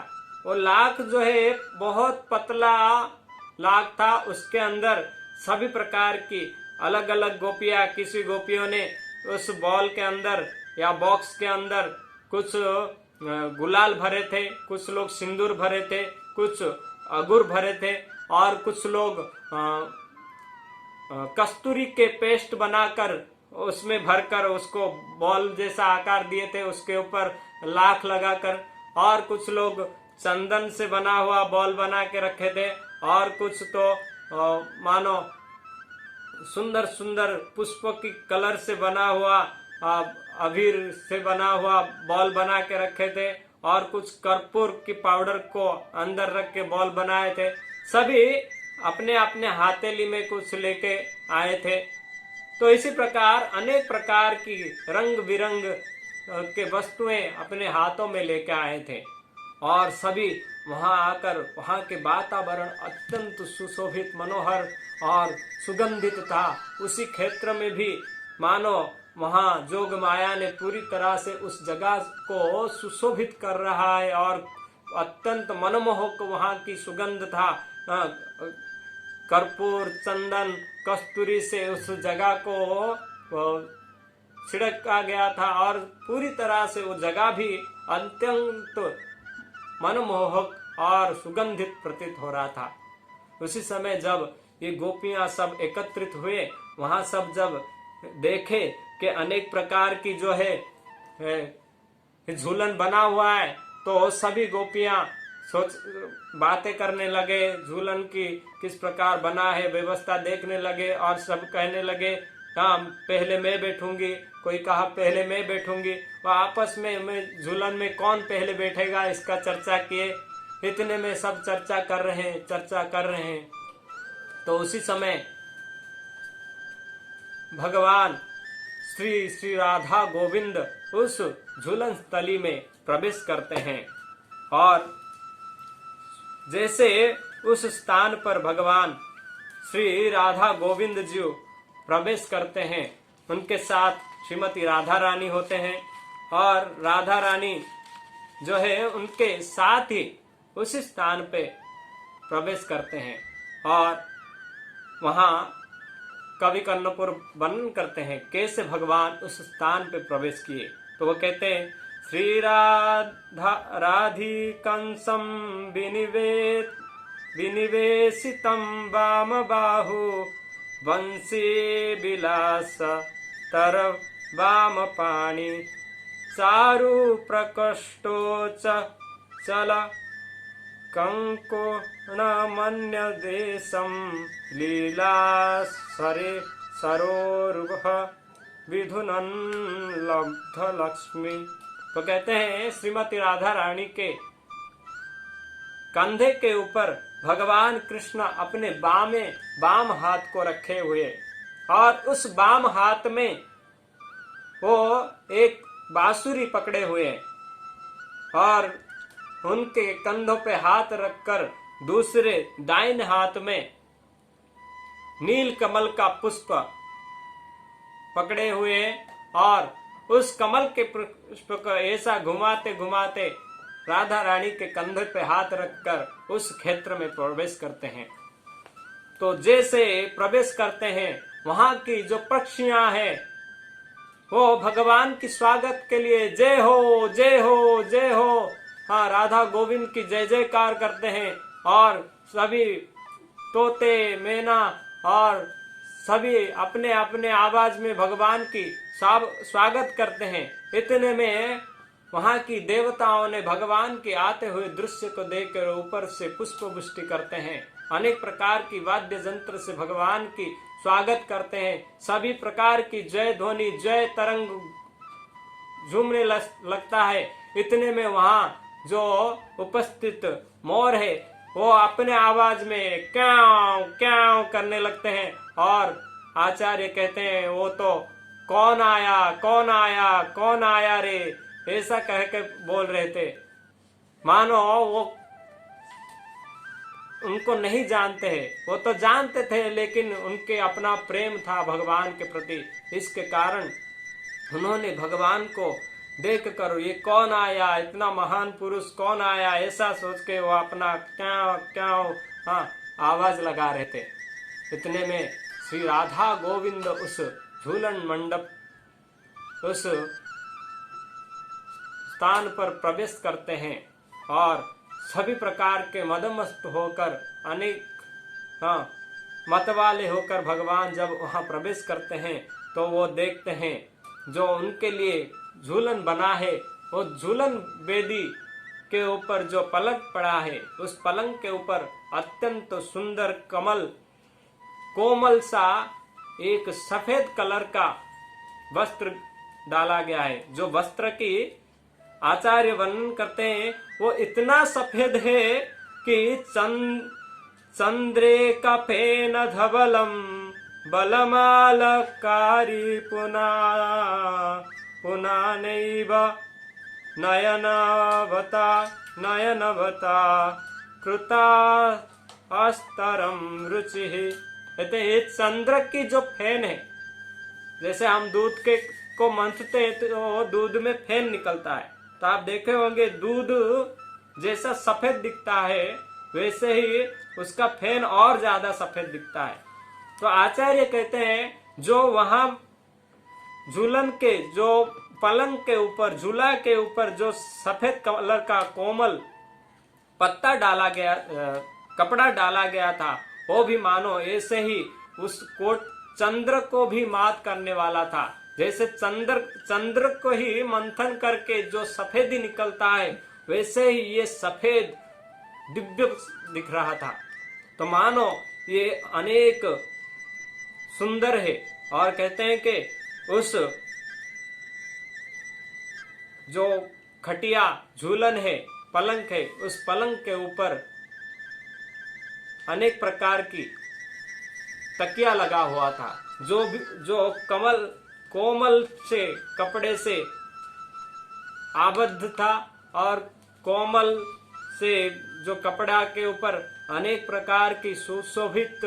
वो लाख जो है बहुत पतला लाख था, उसके अंदर सभी प्रकार की अलग अलग गोपियां, किसी गोपियों ने उस बॉल के अंदर या बॉक्स के अंदर कुछ गुलाल भरे थे, कुछ लोग सिंदूर भरे थे, कुछ अगुर भरे थे और कुछ लोग कस्तूरी के पेस्ट बनाकर उसमें भरकर उसको बॉल जैसा आकार दिए थे, उसके ऊपर लाख लगाकर। और कुछ लोग चंदन से बना हुआ बॉल बना के रखे थे और कुछ तो मानो सुंदर सुंदर पुष्प की कलर से बना हुआ अबीर से बना हुआ बॉल बना के रखे थे और कुछ कर्पूर की पाउडर को अंदर रख के बॉल बनाए थे। सभी अपने अपने हथेली में कुछ लेके आए थे। तो इसी प्रकार अनेक प्रकार की रंग बिरंग के वस्तुएं अपने हाथों में लेके आए थे और सभी वहां आकर वहां के वातावरण अत्यंत सुशोभित, मनोहर और सुगंधित था। उसी क्षेत्र में भी मानो वहां जोग माया ने पूरी तरह से उस जगह को सुशोभित कर रहा है और अत्यंत मनमोहक वहां की सुगंध था। कर्पूर, चंदन, कस्तूरी से उस जगह को छिड़का गया था और पूरी तरह से वो जगह भी अत्यंत मनमोहक और सुगंधित प्रतीत हो रहा था। उसी समय जब ये गोपियां सब एकत्रित हुए, वहां सब जब देखे कि अनेक प्रकार की जो है झूलन बना हुआ है, तो सभी गोपियां बातें करने लगे, झूलन की किस प्रकार बना है व्यवस्था देखने लगे और सब कहने लगे हाँ पहले मैं बैठूंगी, कोई कहा पहले मैं बैठूंगी। वह आपस में झूलन में कौन पहले बैठेगा इसका चर्चा किए। इतने में सब चर्चा कर रहे हैं। तो उसी समय भगवान श्री राधा गोविंद उस झूलन स्थली में प्रवेश करते हैं और जैसे उस स्थान पर भगवान श्री राधा गोविंद जी प्रवेश करते हैं, उनके साथ श्रीमती राधा रानी होते हैं और राधा रानी जो है उनके साथ ही उस स्थान पे प्रवेश करते हैं और वहां कवि कर्णपुर वर्णन करते हैं कैसे भगवान उस स्थान पे प्रवेश किए। तो वो कहते हैं श्री राधिकंसं विनिवेशितं वाम बाहु वंशी विलास तर वाम पाणि चारु प्रकोष्ठो चल कंकोणमन्यदेशं लीला सरोरुह विधुनन लब्ध लक्ष्मी। तो कहते हैं श्रीमती राधा रानी के कंधे के ऊपर भगवान कृष्ण अपने बाम हाथ को रखे हुए और उस बाम हाथ में वो एक बांसुरी पकड़े हुए और उनके कंधों पे हाथ रखकर दूसरे दाहिने हाथ में नील कमल का पुष्प पकड़े हुए और उस कमल के पुष्प को ऐसा घुमाते घुमाते राधा रानी के कंधे पे हाथ रखकर उस क्षेत्र में प्रवेश करते हैं। तो जैसे प्रवेश करते हैं, वहां की जो पक्षियां हैं वो भगवान की स्वागत के लिए जय हो जय हो जय हो, हाँ, राधा गोविंद की जय जयकार करते हैं। और सभी तोते, मैना और सभी अपने अपने आवाज में भगवान की स्वागत करते हैं। इतने में वहां की देवताओं ने भगवान के आते हुए दृश्य को देखकर ऊपर से पुष्प वृष्टि करते हैं, अनेक प्रकार की वाद्य यंत्र से भगवान की स्वागत करते हैं। सभी प्रकार की जय ध्वनि, जय तरंग झूमने लगता है। इतने में वहां जो उपस्थित मोर है वो अपने आवाज में क्याव क्याव करने लगते हैं और आचार्य कहते हैं वो तो कौन आया कौन आया कौन आया रे, ऐसा कह के बोल रहे थे, मानो वो उनको नहीं जानते हैं। वो तो जानते थे लेकिन उनके अपना प्रेम था भगवान के प्रति, इसके कारण उन्होंने भगवान को देख कर ये कौन आया, इतना महान पुरुष कौन आया, ऐसा सोच के वो अपना क्याव क्याव, हाँ, आवाज लगा रहे थे। इतने में श्री राधा गोविंद उस झूलन मंडप, उस स्थान पर प्रवेश करते हैं और सभी प्रकार के मदमस्त होकर, अनेक, हाँ, मतवाले होकर भगवान जब वहां प्रवेश करते हैं तो वो देखते हैं जो उनके लिए झूलन बना है, वो झूलन वेदी के ऊपर जो पलंग पड़ा है, उस पलंग के ऊपर अत्यंत सुंदर कमल कोमल सा एक सफेद कलर का वस्त्र डाला गया है। जो वस्त्र की आचार्य वर्णन करते हैं वो इतना सफेद है कि चंद्रे कफेन धवलम बलमालकारी पुना पुना नैव नयनवता नयनवता कृता अस्तरम रुचि। कहते हैं चंद्र की जो फेन है, जैसे हम दूध के को मंथते हैं तो दूध में फेन निकलता है, तो आप देखे होंगे दूध जैसा सफेद दिखता है वैसे ही उसका फेन और ज्यादा सफेद दिखता है। तो आचार्य कहते हैं जो वहां झूलन के जो पलंग के ऊपर, झूला के ऊपर जो सफेद कलर का कोमल पत्ता डाला गया, कपड़ा डाला गया था, वो भी मानो ऐसे ही उस कोट चंद्र को भी मात करने वाला था। जैसे चंद्र को ही मंथन करके जो सफेदी निकलता है वैसे ही ये सफेद दिव्य दिख रहा था। तो मानो ये अनेक सुंदर है। और कहते हैं कि उस जो खटिया झूलन है, पलंग है, उस पलंग के ऊपर अनेक प्रकार की तकिया लगा हुआ था जो कोमल से कपड़े से आबद्ध था और कोमल से जो कपड़ा के ऊपर अनेक प्रकार की सुशोभित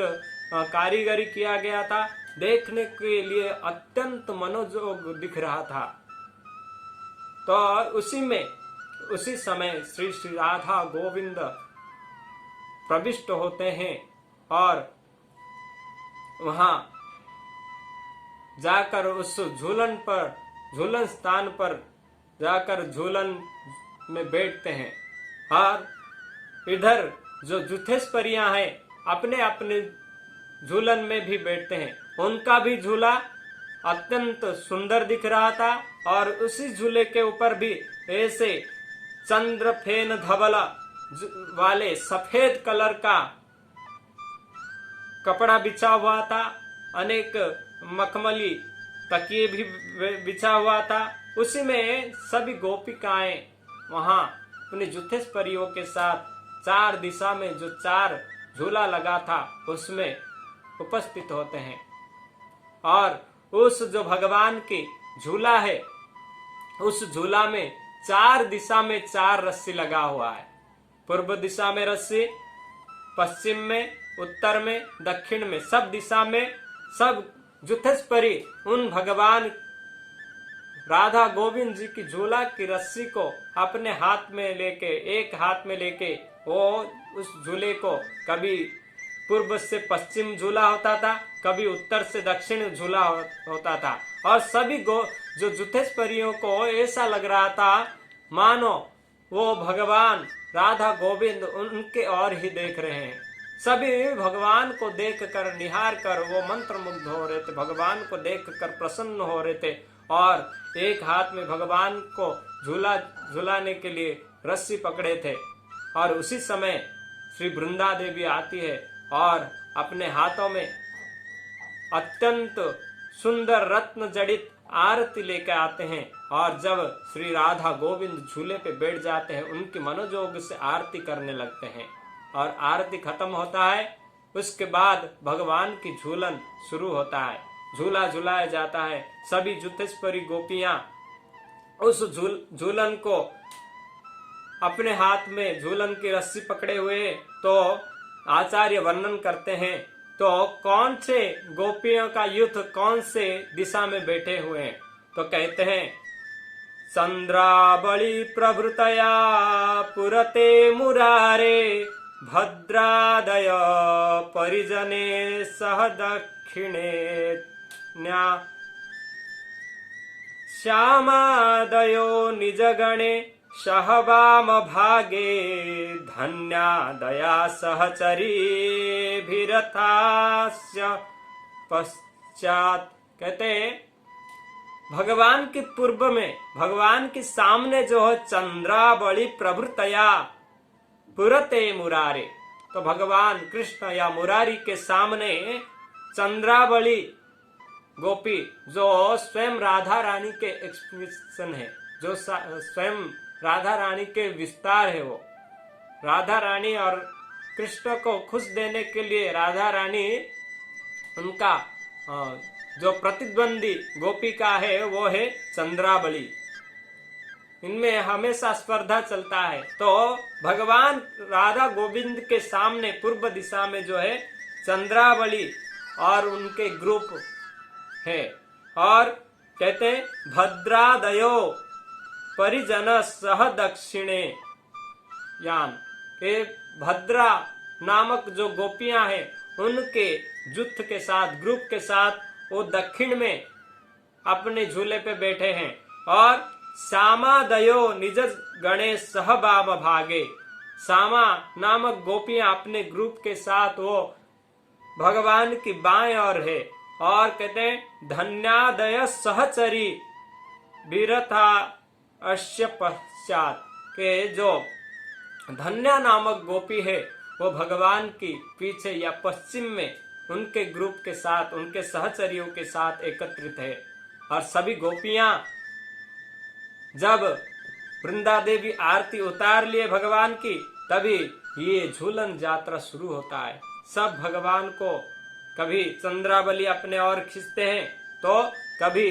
कारीगरी किया गया था, देखने के लिए अत्यंत मनोजोग दिख रहा था। तो उसी समय श्री श्री राधा गोविंद प्रविष्ट होते हैं और वहां जाकर उस झूलन स्थान पर जाकर झूलन में बैठते हैं। और इधर जो जुथेश्वरियां हैं अपने अपने झूलन में भी बैठते हैं। उनका भी झूला अत्यंत सुंदर दिख रहा था और उसी झूले के ऊपर भी ऐसे चंद्र फेन धवला वाले सफेद कलर का कपड़ा बिछा हुआ था, अनेक मखमली तकिए भी बिछा हुआ था। उसी में सभी गोपिकाएं वहां अपने जुथेश्वरियों के साथ चार दिशा में जो चार झूला लगा था उसमें उपस्थित होते हैं। और उस जो भगवान की झूला है, उस झूला में चार दिशा में चार रस्सी लगा हुआ है। पूर्व दिशा में रस्सी, पश्चिम में, उत्तर में, दक्षिण में, सब दिशा में सब जुथेश्वरी उन भगवान राधा गोविंद जी की झूला की रस्सी को अपने हाथ में लेके, एक हाथ में लेके वो उस झूले को कभी पूर्व से पश्चिम झूला होता था, कभी उत्तर से दक्षिण झूला होता था। और सभी जो जुथेस परियों को ऐसा लग रहा था मानो वो भगवान राधा गोविंद उनके और ही देख रहे हैं। सभी भगवान को देखकर, निहार कर वो मंत्र मुग्ध हो रहे थे, भगवान को देखकर प्रसन्न हो रहे थे और एक हाथ में भगवान को झुलाने के लिए रस्सी पकड़े थे। और उसी समय श्री वृंदा देवी आती है और अपने हाथों में अत्यंत सुंदर रत्न जड़ित आरती लेकर आते हैं। और जब श्री राधा गोविंद झूले पे बैठ जाते हैं, उनकी मनोजोग से आरती करने लगते हैं और आरती खत्म होता है। उसके बाद भगवान की झूलन शुरू होता है, झूला झुलाया जाता है। सभी जुतेश्वरी गोपियां उस झूलन को अपने हाथ में झूलन की रस्सी पकड़े हुए, तो आचार्य वर्णन करते हैं तो कौन से गोपियों का युद्ध कौन से दिशा में बैठे हुए हैं, तो कहते हैं चंद्रावली प्रभृतया पुरते मुरारे भद्रादय परिजने सह दक्षिणे श्यामादयो निजगणे सहवाम भागे धन्यादया सहचरी भीरथास्य पश्चात। कहते भगवान के पूर्व में, भगवान के सामने जो है चंद्रावली प्रभृतया पुरते मुरारे, तो भगवान कृष्ण या मुरारी के सामने चंद्रावली गोपी जो स्वयं राधा रानी के एक्सप्रेशन है, जो स्वयं राधा रानी के विस्तार है, वो राधा रानी और कृष्ण को खुश देने के लिए राधा रानी उनका जो प्रतिद्वंदी गोपिका है वो है चंद्रावली। इनमें हमेशा स्पर्धा चलता है। तो भगवान राधा गोविंद के सामने पूर्व दिशा में जो है चंद्रावली और उनके ग्रुप है। और कहते हैं भद्रादयो परिजन सह दक्षिणे यान के भद्रा नामक जो गोपियां हैं उनके जुथ के साथ, ग्रुप के साथ वो दक्षिण में अपने झूले पे बैठे हैं। और श्यामादयो निज गणेश सहबाब भागे, श्यामा नामक गोपियां अपने ग्रुप के साथ वो भगवान की बाएं ओर है। और कहते हैं धन्यादय सहचरी बीरथा अश्य पश्चात के जो धन्या नामक गोपी है वो भगवान की पीछे या पश्चिम में उनके ग्रुप के साथ, उनके सहचरियों के साथ एकत्रित है। और सभी गोपियां जब वृंदा देवी आरती उतार लिए भगवान की, तभी ये झूलन यात्रा शुरू होता है। सब भगवान को कभी चंद्रावली अपने ओर खींचते हैं, तो कभी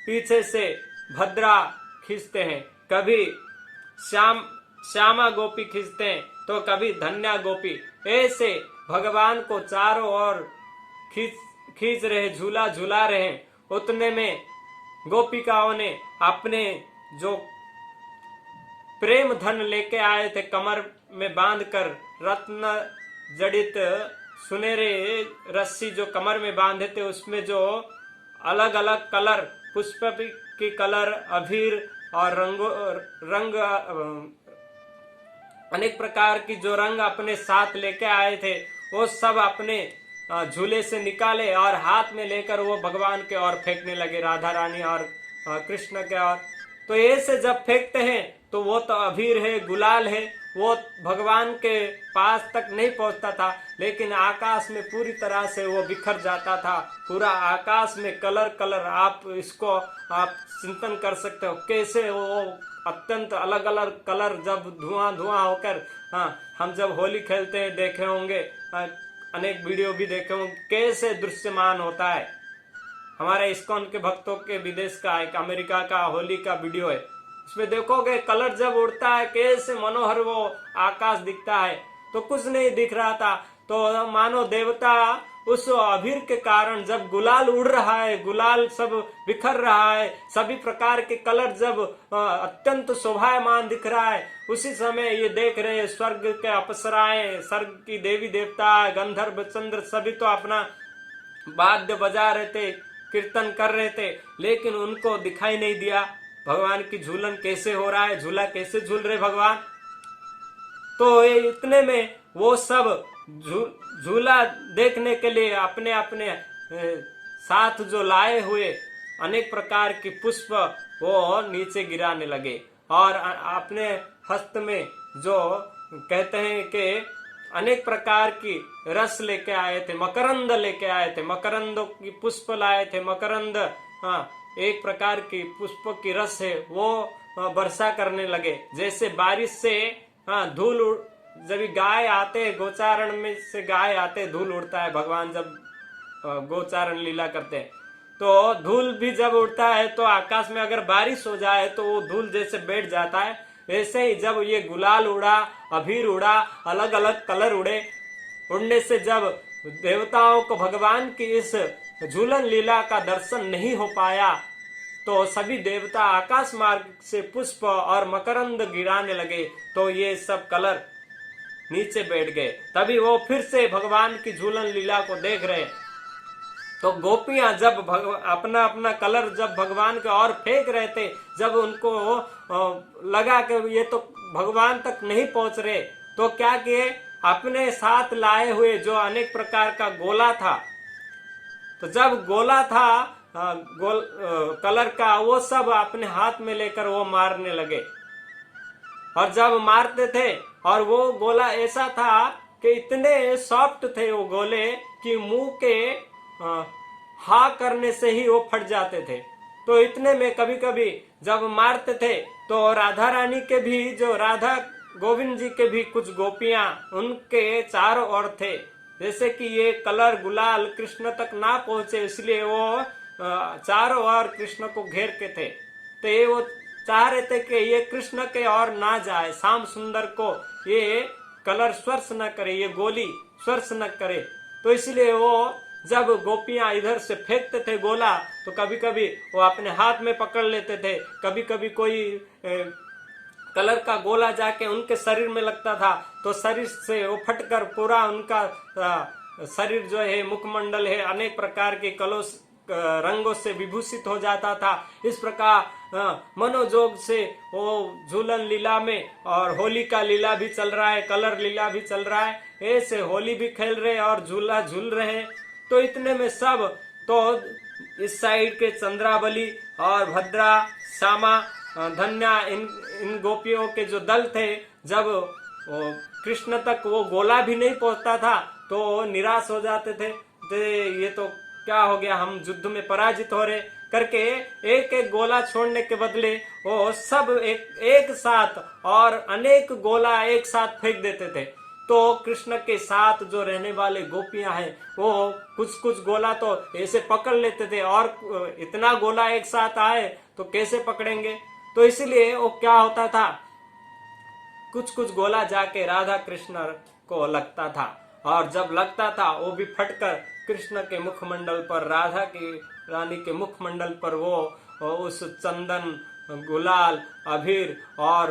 पीछे से भद्रा खींचते हैं, कभी श्यामा गोपी खींचते हैं, तो कभी धन्या गोपी। ऐसे भगवान को चारों ओर खींच रहे, झूला झूला रहे। उतने में गोपिकाओं ने अपने जो प्रेम धन लेके आए थे कमर में बांधकर, रत्न जड़ित सुनहरे रस्सी जो कमर में बांधे थे, उसमें जो अलग अलग कलर, पुष्प की कलर, अबीर और रंग अनेक प्रकार की जो रंग अपने साथ लेके आए थे, वो सब अपने झूले से निकाले और हाथ में लेकर वो भगवान के ओर फेंकने लगे, राधा रानी और कृष्ण के ओर। तो ऐसे जब फेंकते हैं तो वो तो अबीर है, गुलाल है, वो भगवान के पास तक नहीं पहुंचता था, लेकिन आकाश में पूरी तरह से वो बिखर जाता था। पूरा आकाश में कलर कलर, आप इसको आप चिंतन कर सकते हो कैसे वो अत्यंत अलग अलग कलर जब धुआं धुआं होकर, हम जब होली खेलते हैं देखे होंगे, अनेक वीडियो भी देखे होंगे कैसे दृश्यमान होता है। हमारे इस्कॉन के भक्तों के विदेश का एक अमेरिका का होली का वीडियो है, उसमें देखोगे कलर जब उड़ता है कैसे मनोहर वो आकाश दिखता है। तो कुछ नहीं दिख रहा था, तो मानो देवता उस अबीर के कारण जब गुलाल उड़ रहा है, गुलाल सब बिखर रहा है, सभी प्रकार के कलर जब अत्यंत शोभायमान दिख रहा है, उसी समय ये देख रहे स्वर्ग के अप्सराएं, स्वर्ग की देवी देवता, गंधर्व, चंद्र सभी तो अपना वाद्य बजा रहे थे, कीर्तन कर रहे थे, लेकिन उनको दिखाई नहीं दिया भगवान की झूलन कैसे हो रहा है, झूला कैसे झूल रहे भगवान। तो इतने में वो सब झूला देखने के लिए अपने अपने साथ जो लाए हुए अनेक प्रकार की पुष्प वो नीचे गिराने लगे, और अपने हस्त में जो कहते हैं कि अनेक प्रकार की रस लेके आए थे, मकरंद लेके आए थे, मकरंद की पुष्प लाए थे, मकरंद, हाँ, एक प्रकार की पुष्प की रस है वो वर्षा करने लगे, जैसे बारिश से हाँ धूल, जब गाय आते गोचारण में से गाय आते धूल उड़ता है, भगवान जब गोचारण लीला करते हैं तो धूल भी जब उड़ता है तो आकाश में अगर बारिश हो जाए तो वो धूल जैसे बैठ जाता है, वैसे ही जब ये गुलाल उड़ा, अबीर उड़ा, अलग अलग कलर उड़े, उड़ने से जब देवताओं को भगवान की इस झूलन लीला का दर्शन नहीं हो पाया तो सभी देवता आकाश मार्ग से पुष्प और मकरंद गिराने लगे, तो ये सब कलर नीचे बैठ गए। तभी वो फिर से भगवान की झूलन लीला को देख रहे, तो गोपियां जब अपना अपना कलर जब भगवान के और फेंक रहे थे, जब उनको लगा कि ये तो भगवान तक नहीं पहुंच रहे, तो क्या किए, अपने साथ लाए हुए जो अनेक प्रकार का गोला था, तो जब गोला था कलर का, वो सब अपने हाथ में लेकर वो मारने लगे। और जब मारते थे और वो गोला ऐसा था कि इतने सॉफ्ट थे वो गोले कि मुंह के हा करने से ही वो फट जाते थे। तो इतने में कभी कभी जब मारते थे तो राधा रानी के भी, जो राधा गोविंद जी के भी कुछ गोपियां उनके चारों ओर थे, जैसे कि ये कलर गुलाल कृष्ण तक ना पहुंचे, इसलिए वो चारों ओर कृष्ण को घेर के थे। तो ये वो चाह रहे थे कि ये कृष्ण के और ना जाए, श्याम सुंदर को ये कलर स्पर्श न करे, ये गोली स्पर्श न करे। तो इसलिए वो जब गोपियां इधर से फेंकते थे गोला तो कभी कभी वो अपने हाथ में पकड़ लेते थे, कभी कभी कोई कलर का गोला जाके उनके शरीर में लगता था तो शरीर से वो फटकर पूरा उनका शरीर जो है, मुखमंडल है, अनेक प्रकार के कलों रंगों से विभूषित हो जाता था। इस प्रकार मनोजोग से वो झूलन लीला में, और होली का लीला भी चल रहा है, कलर लीला भी चल रहा है, ऐसे होली भी खेल रहे और झूला झूल रहे हैं। तो इतने में सब तो इस साइड के चंद्रावली और भद्रा, श्यामा, धन्या, इन गोपियों के जो दल थे, जब कृष्ण तक वो गोला भी नहीं पहुंचता था तो निराश हो जाते थे, ये तो क्या हो गया, हम युद्ध में पराजित हो रहे करके एक एक गोला छोड़ने के बदले वो सब एक साथ और अनेक गोला एक साथ फेंक देते थे। तो कृष्ण के साथ जो रहने वाले गोपियां हैं वो कुछ कुछ गोला तो ऐसे पकड़ लेते थे, और इतना गोला एक साथ आए तो कैसे पकड़ेंगे। तो इसलिए वो क्या होता था, कुछ कुछ गोला जाके राधा कृष्ण को लगता था, और जब लगता था वो भी फटकर कृष्ण के मुखमंडल पर, राधा की रानी के मुखमंडल पर वो उस चंदन, गुलाल, अबीर और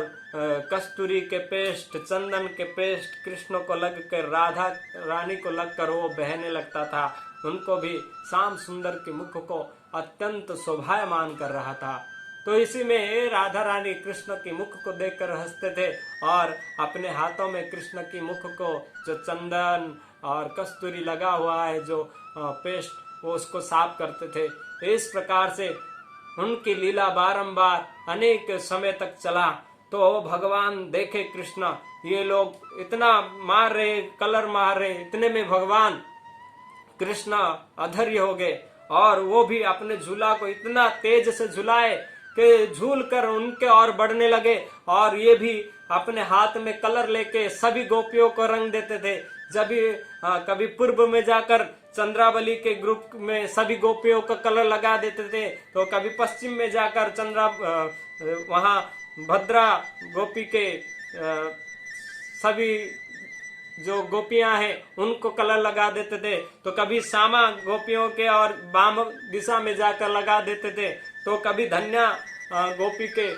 कस्तूरी के पेस्ट, चंदन के पेस्ट कृष्ण को लगकर, राधा रानी को लगकर वो बहने लगता था। उनको भी श्याम सुंदर के मुख को अत्यंत शोभायमान कर रहा था। तो इसी में राधा रानी कृष्ण की मुख को देखकर हंसते थे और अपने हाथों में कृष्ण की मुख को जो चंदन और कस्तूरी लगा हुआ है, जो पेस्ट, वो उसको साफ करते थे। इस प्रकार से उनकी लीला बारंबार अनेक समय तक चला। तो भगवान देखे कृष्ण ये लोग इतना मार रहे, कलर मार रहे, इतने में भगवान कृष्ण अधर्य हो गए और वो भी अपने झूला को इतना तेज से झुलाए कि झूल कर उनके और बढ़ने लगे, और ये भी अपने हाथ में कलर लेके सभी गोपियों को रंग देते थे। जब कभी पूर्व में जाकर चंद्रावली के ग्रुप में सभी गोपियों को कलर लगा देते थे, तो कभी पश्चिम में जाकर वहाँ भद्रा गोपी के सभी जो गोपियां हैं उनको कलर लगा देते थे, तो कभी श्यामा गोपियों के और वाम दिशा में जाकर लगा देते थे, तो कभी धन्या गोपी के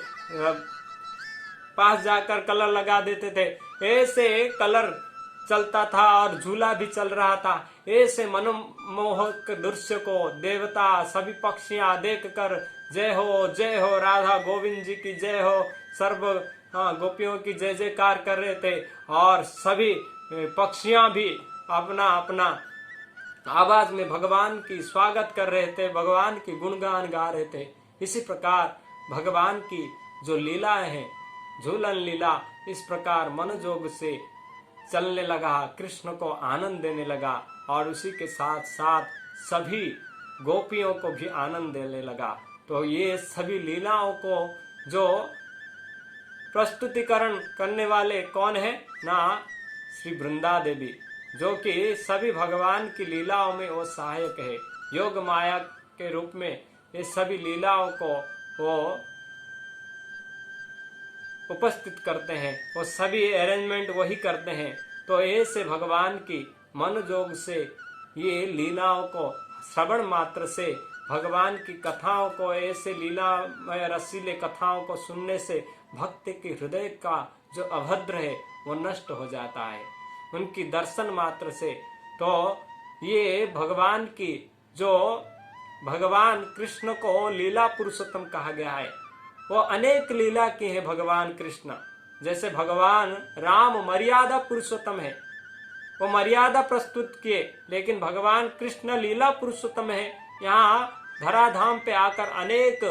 पास जाकर कलर लगा देते थे। ऐसे कलर चलता था और झूला भी चल रहा था। ऐसे मनमोहक दृश्य को देवता सभी पक्षियां देख कर जय हो राधा गोविंद जी की जय हो, सर्व गोपियों की जय जयकार कर रहे थे और सभी पक्षियां भी अपना अपना आवाज में भगवान की स्वागत कर रहे थे, भगवान की गुणगान गा रहे थे। इसी प्रकार भगवान की जो लीलाएं हैं, झूलन लीला, इस प्रकार मनोजोग से चलने लगा, कृष्ण को आनंद देने लगा और उसी के साथ साथ सभी गोपियों को भी आनंद देने लगा। तो ये सभी लीलाओं को जो प्रस्तुतिकरण करने वाले कौन है ना, श्री वृंदा देवी, जो कि सभी भगवान की लीलाओं में वो सहायक है। योग माया के रूप में ये सभी लीलाओं को वो उपस्थित करते हैं, वो सभी अरेंजमेंट वही करते हैं। तो ऐसे भगवान की मनोजोग से ये लीलाओं को श्रवण मात्र से, भगवान की कथाओं को, ऐसे लीला रसीले कथाओं को सुनने से भक्त के हृदय का जो अभद्र है वो नष्ट हो जाता है उनकी दर्शन मात्र से। तो ये भगवान की जो भगवान कृष्ण को लीला पुरुषोत्तम कहा गया है, वो अनेक लीला की है भगवान कृष्ण। जैसे भगवान राम मर्यादा पुरुषोत्तम है, वो मर्यादा प्रस्तुत किए, लेकिन भगवान कृष्ण लीला पुरुषोत्तम है, यहाँ धराधाम पे आकर अनेक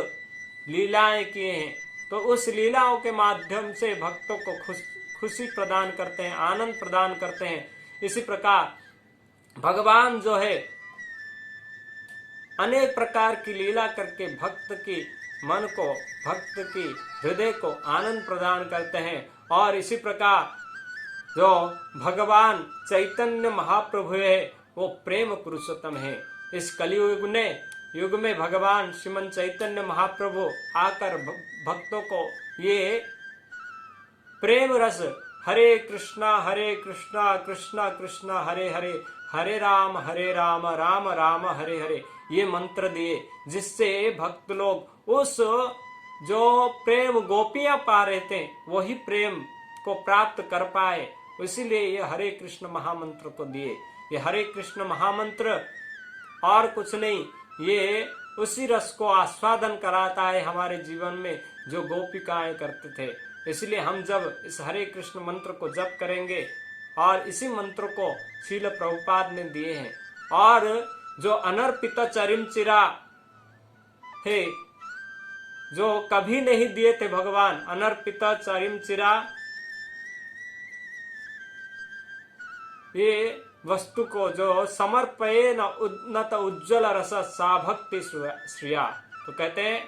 लीलाएं किए हैं। तो उस लीलाओं के माध्यम से भक्तों को खुशी प्रदान करते हैं, आनंद प्रदान करते हैं। इसी प्रकार भगवान जो है अनेक प्रकार की लीला करके भक्त की मन को, भक्त की हृदय को आनंद प्रदान करते हैं। और इसी प्रकार जो भगवान चैतन्य महाप्रभु है वो प्रेम पुरुषोत्तम है। इस कलियुग युग में भगवान श्रीमन चैतन्य महाप्रभु आकर भक्तों को ये प्रेम रस हरे कृष्णा कृष्णा कृष्णा हरे हरे, हरे राम राम राम हरे हरे, ये मंत्र दिए, जिससे भक्त लोग उस जो प्रेम गोपियां पा रहे थे वही प्रेम को प्राप्त कर पाए। इसीलिए ये हरे कृष्ण महामंत्र को दिए। ये हरे कृष्ण महामंत्र और कुछ नहीं, ये उसी रस को आस्वादन कराता है हमारे जीवन में जो गोपिकाएं करते थे। इसलिए हम जब इस हरे कृष्ण मंत्र को जप करेंगे, और इसी मंत्र को श्रील प्रभुपाद ने दिए हैं, और जो अनर्पित चरिमचिरा है, जो कभी नहीं दिए थे भगवान, अनर्पित चरिमचिरा, ये वस्तु को जो समर्पये न उन्नत उज्ज्वल रस सा भक्ति श्रिया। तो कहते हैं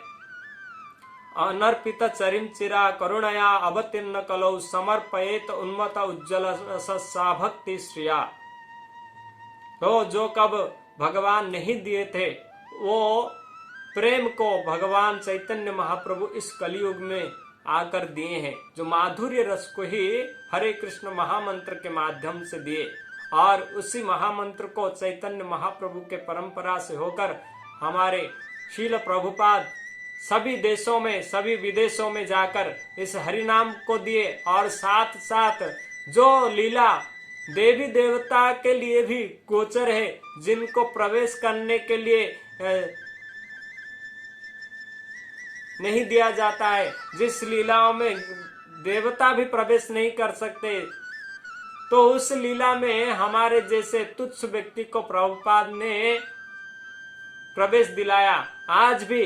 अनर्पित चरिमचिरा करुणया अवतीर्ण कलौ समर्पयेत उन्मत उज्ज्वल रस सा भक्ति श्रिया। तो जो कब भगवान नहीं दिए थे वो प्रेम को भगवान चैतन्य महाप्रभु इस कलयुग में आकर दिए हैं, जो माधुर्य रस को ही हरे कृष्ण महामंत्र के माध्यम से दिए। और उसी महामंत्र को चैतन्य महाप्रभु के परंपरा से होकर हमारे शील प्रभुपाद सभी देशों में, सभी विदेशों में जाकर इस हरिनाम को दिए। और साथ साथ जो लीला देवी देवता के लिए भी गोचर है, जिनको प्रवेश करने के लिए नहीं दिया जाता है, जिस लीलाओं में देवता भी प्रवेश नहीं कर सकते, तो उस लीला में हमारे जैसे तुच्छ व्यक्ति को प्रभुपाद ने प्रवेश दिलाया। आज भी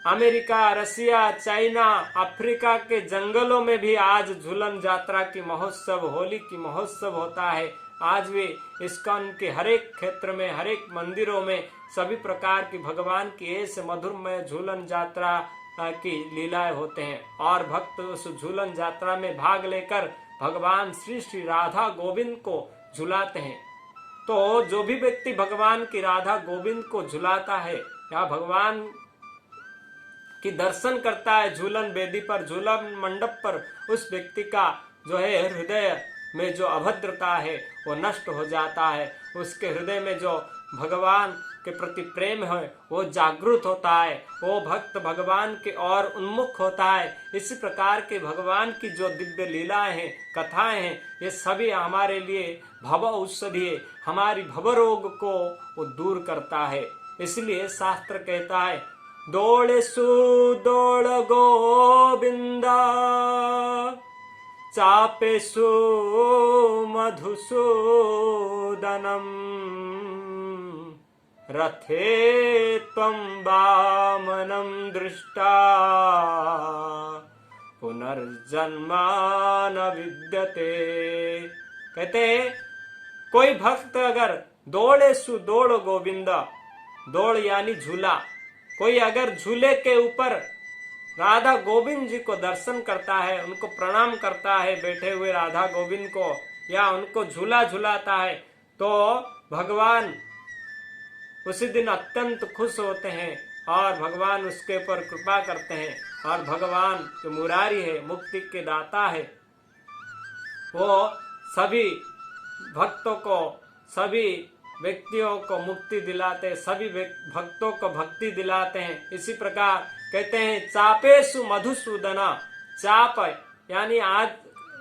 अमेरिका, रसिया, चाइना, अफ्रीका के जंगलों में भी आज झूलन यात्रा की महोत्सव, होली की महोत्सव होता है। आज भी इस्कॉन के हरेक क्षेत्र में, हरेक मंदिरों में सभी प्रकार की भगवान की ऐसे मधुरमय झूलन यात्रा की लीलाएं होते हैं, और भक्त उस झूलन यात्रा में भाग लेकर भगवान श्री श्री राधा गोविंद को झुलाते हैं। तो जो भी व्यक्ति भगवान की राधा गोविंद को झुलाता है या भगवान की दर्शन करता है झूलन वेदी पर, झूलन मंडप पर, उस व्यक्ति का जो है हृदय में जो अभद्रता है वो नष्ट हो जाता है, उसके हृदय में जो भगवान के प्रति प्रेम है वो जागृत होता है, वो भक्त भगवान के और उन्मुख होता है। इसी प्रकार के भगवान की जो दिव्य लीलाएं हैं, कथाएं हैं, ये सभी हमारे लिए भव औषधि है, हमारी भव रोग को वो दूर करता है। इसलिए शास्त्र कहता है, दौड़ेसु दौड़ गोविंदा चापेसु मधुसूदनम रथे त्वं वामनं दृष्टा पुनर्जन्मा न विद्यते। कहते हैं कोई भक्त अगर दौड़ेसु दौड़ गोविंदा, दौड़ यानी झूला, कोई अगर झूले के ऊपर राधा गोविंद जी को दर्शन करता है, उनको प्रणाम करता है बैठे हुए राधा गोविंद को, या उनको झूला झुलाता है, तो भगवान उसी दिन अत्यंत खुश होते हैं और भगवान उसके ऊपर कृपा करते हैं। और भगवान जो मुरारी है, मुक्ति के दाता है, वो सभी भक्तों को, सभी व्यक्तियों को मुक्ति दिलाते, सभी भक्तों को भक्ति दिलाते हैं। इसी प्रकार कहते हैं चापेसु मधुसूदना, चाप यानी आज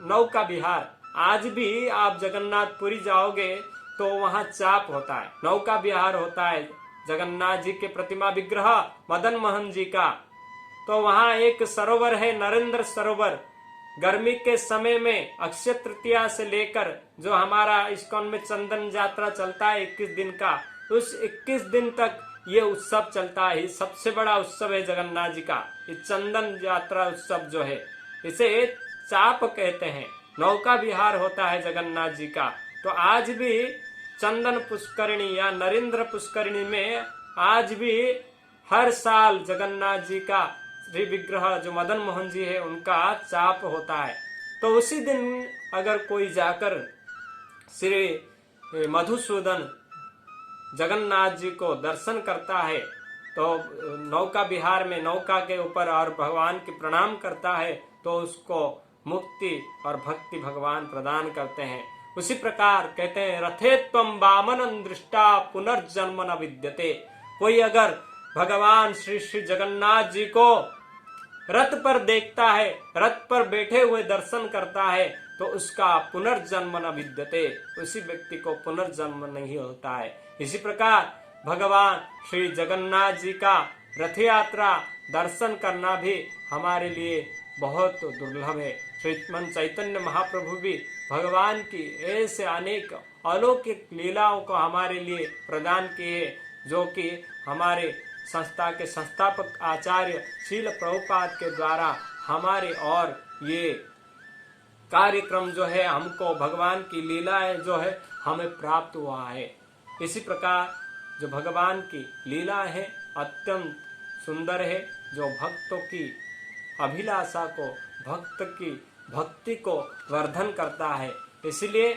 नौका विहार, आज भी आप जगन्नाथपुरी जाओगे तो वहां चाप होता है, नौका विहार होता है जगन्नाथ जी के प्रतिमा विग्रह मदन मोहन जी का। तो वहां एक सरोवर है, नरेंद्र सरोवर। गर्मी के समय में अक्षय तृतीया से लेकर जो हमारा इस्कॉन में चंदन यात्रा चलता है 21 दिन का, उस 21 दिन तक ये उत्सव चलता है। सबसे बड़ा उत्सव है जगन्नाथ जी का ये चंदन यात्रा उत्सव जो है, इसे चाप कहते हैं। नौका विहार होता है जगन्नाथ जी का। तो आज भी चंदन पुष्करिणी या नरेंद्र पुष्करिणी में आज भी हर साल जगन्नाथ जी का श्री विग्रह जो मदन मोहन जी है उनका चाप होता है। तो उसी दिन अगर कोई जाकर श्री मधुसूदन जगन्नाथ जी को दर्शन करता है, तो नौका विहार में नौका के ऊपर और भगवान की प्रणाम करता है, तो उसको मुक्ति और भक्ति भगवान प्रदान करते हैं। उसी प्रकार कहते हैं रथे त्वं वामनं दृष्टा पुनर्जन्म न विद्यते। कोई अगर भगवान श्री श्री जगन्नाथ जी को रथ पर देखता है, रथ पर बैठे हुए दर्शन करता है, तो उसका पुनर्जन्म न विद्यते, उसी व्यक्ति को पुनर्जन्म नहीं होता है। इसी प्रकार भगवान श्री जगन्नाथ जी का रथ यात्रा दर्शन करना भी हमारे लिए बहुत दुर्लभ है। श्रीमन चैतन्य महाप्रभु भी भगवान की ऐसे अनेक अलौकिक लीलाओं को हमारे लिए प्रदान किए, जो कि हमारे संस्था के संस्थापक आचार्य शील प्रभुपाद के द्वारा हमारे और ये कार्यक्रम जो है, हमको भगवान की लीलाएं जो है हमें प्राप्त हुआ है। इसी प्रकार जो भगवान की लीला है अत्यंत सुंदर है, जो भक्तों की अभिलाषा को, भक्त की भक्ति को वर्धन करता है। इसलिए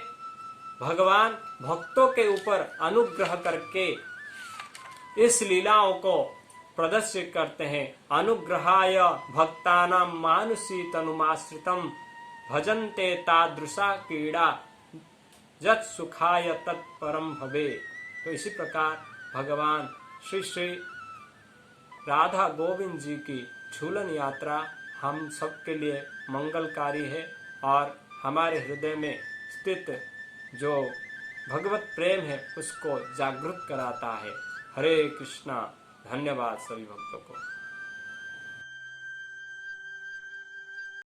भगवान भक्तों के ऊपर अनुग्रह करके इस लीलाओं को प्रदर्शित करते हैं। अनुग्रहाय भक्तानां मानुषी तनुमाश्रितम भजन्ते तादृशा क्रीड़ा यत् सुखाय तत्परम भवे। तो इसी प्रकार भगवान श्री श्री राधा गोविंद जी की झूलन यात्रा हम सबके लिए मंगलकारी है और हमारे हृदय में स्थित जो भगवत प्रेम है उसको जागृत कराता है। हरे कृष्णा। धन्यवाद सभी भक्तों को।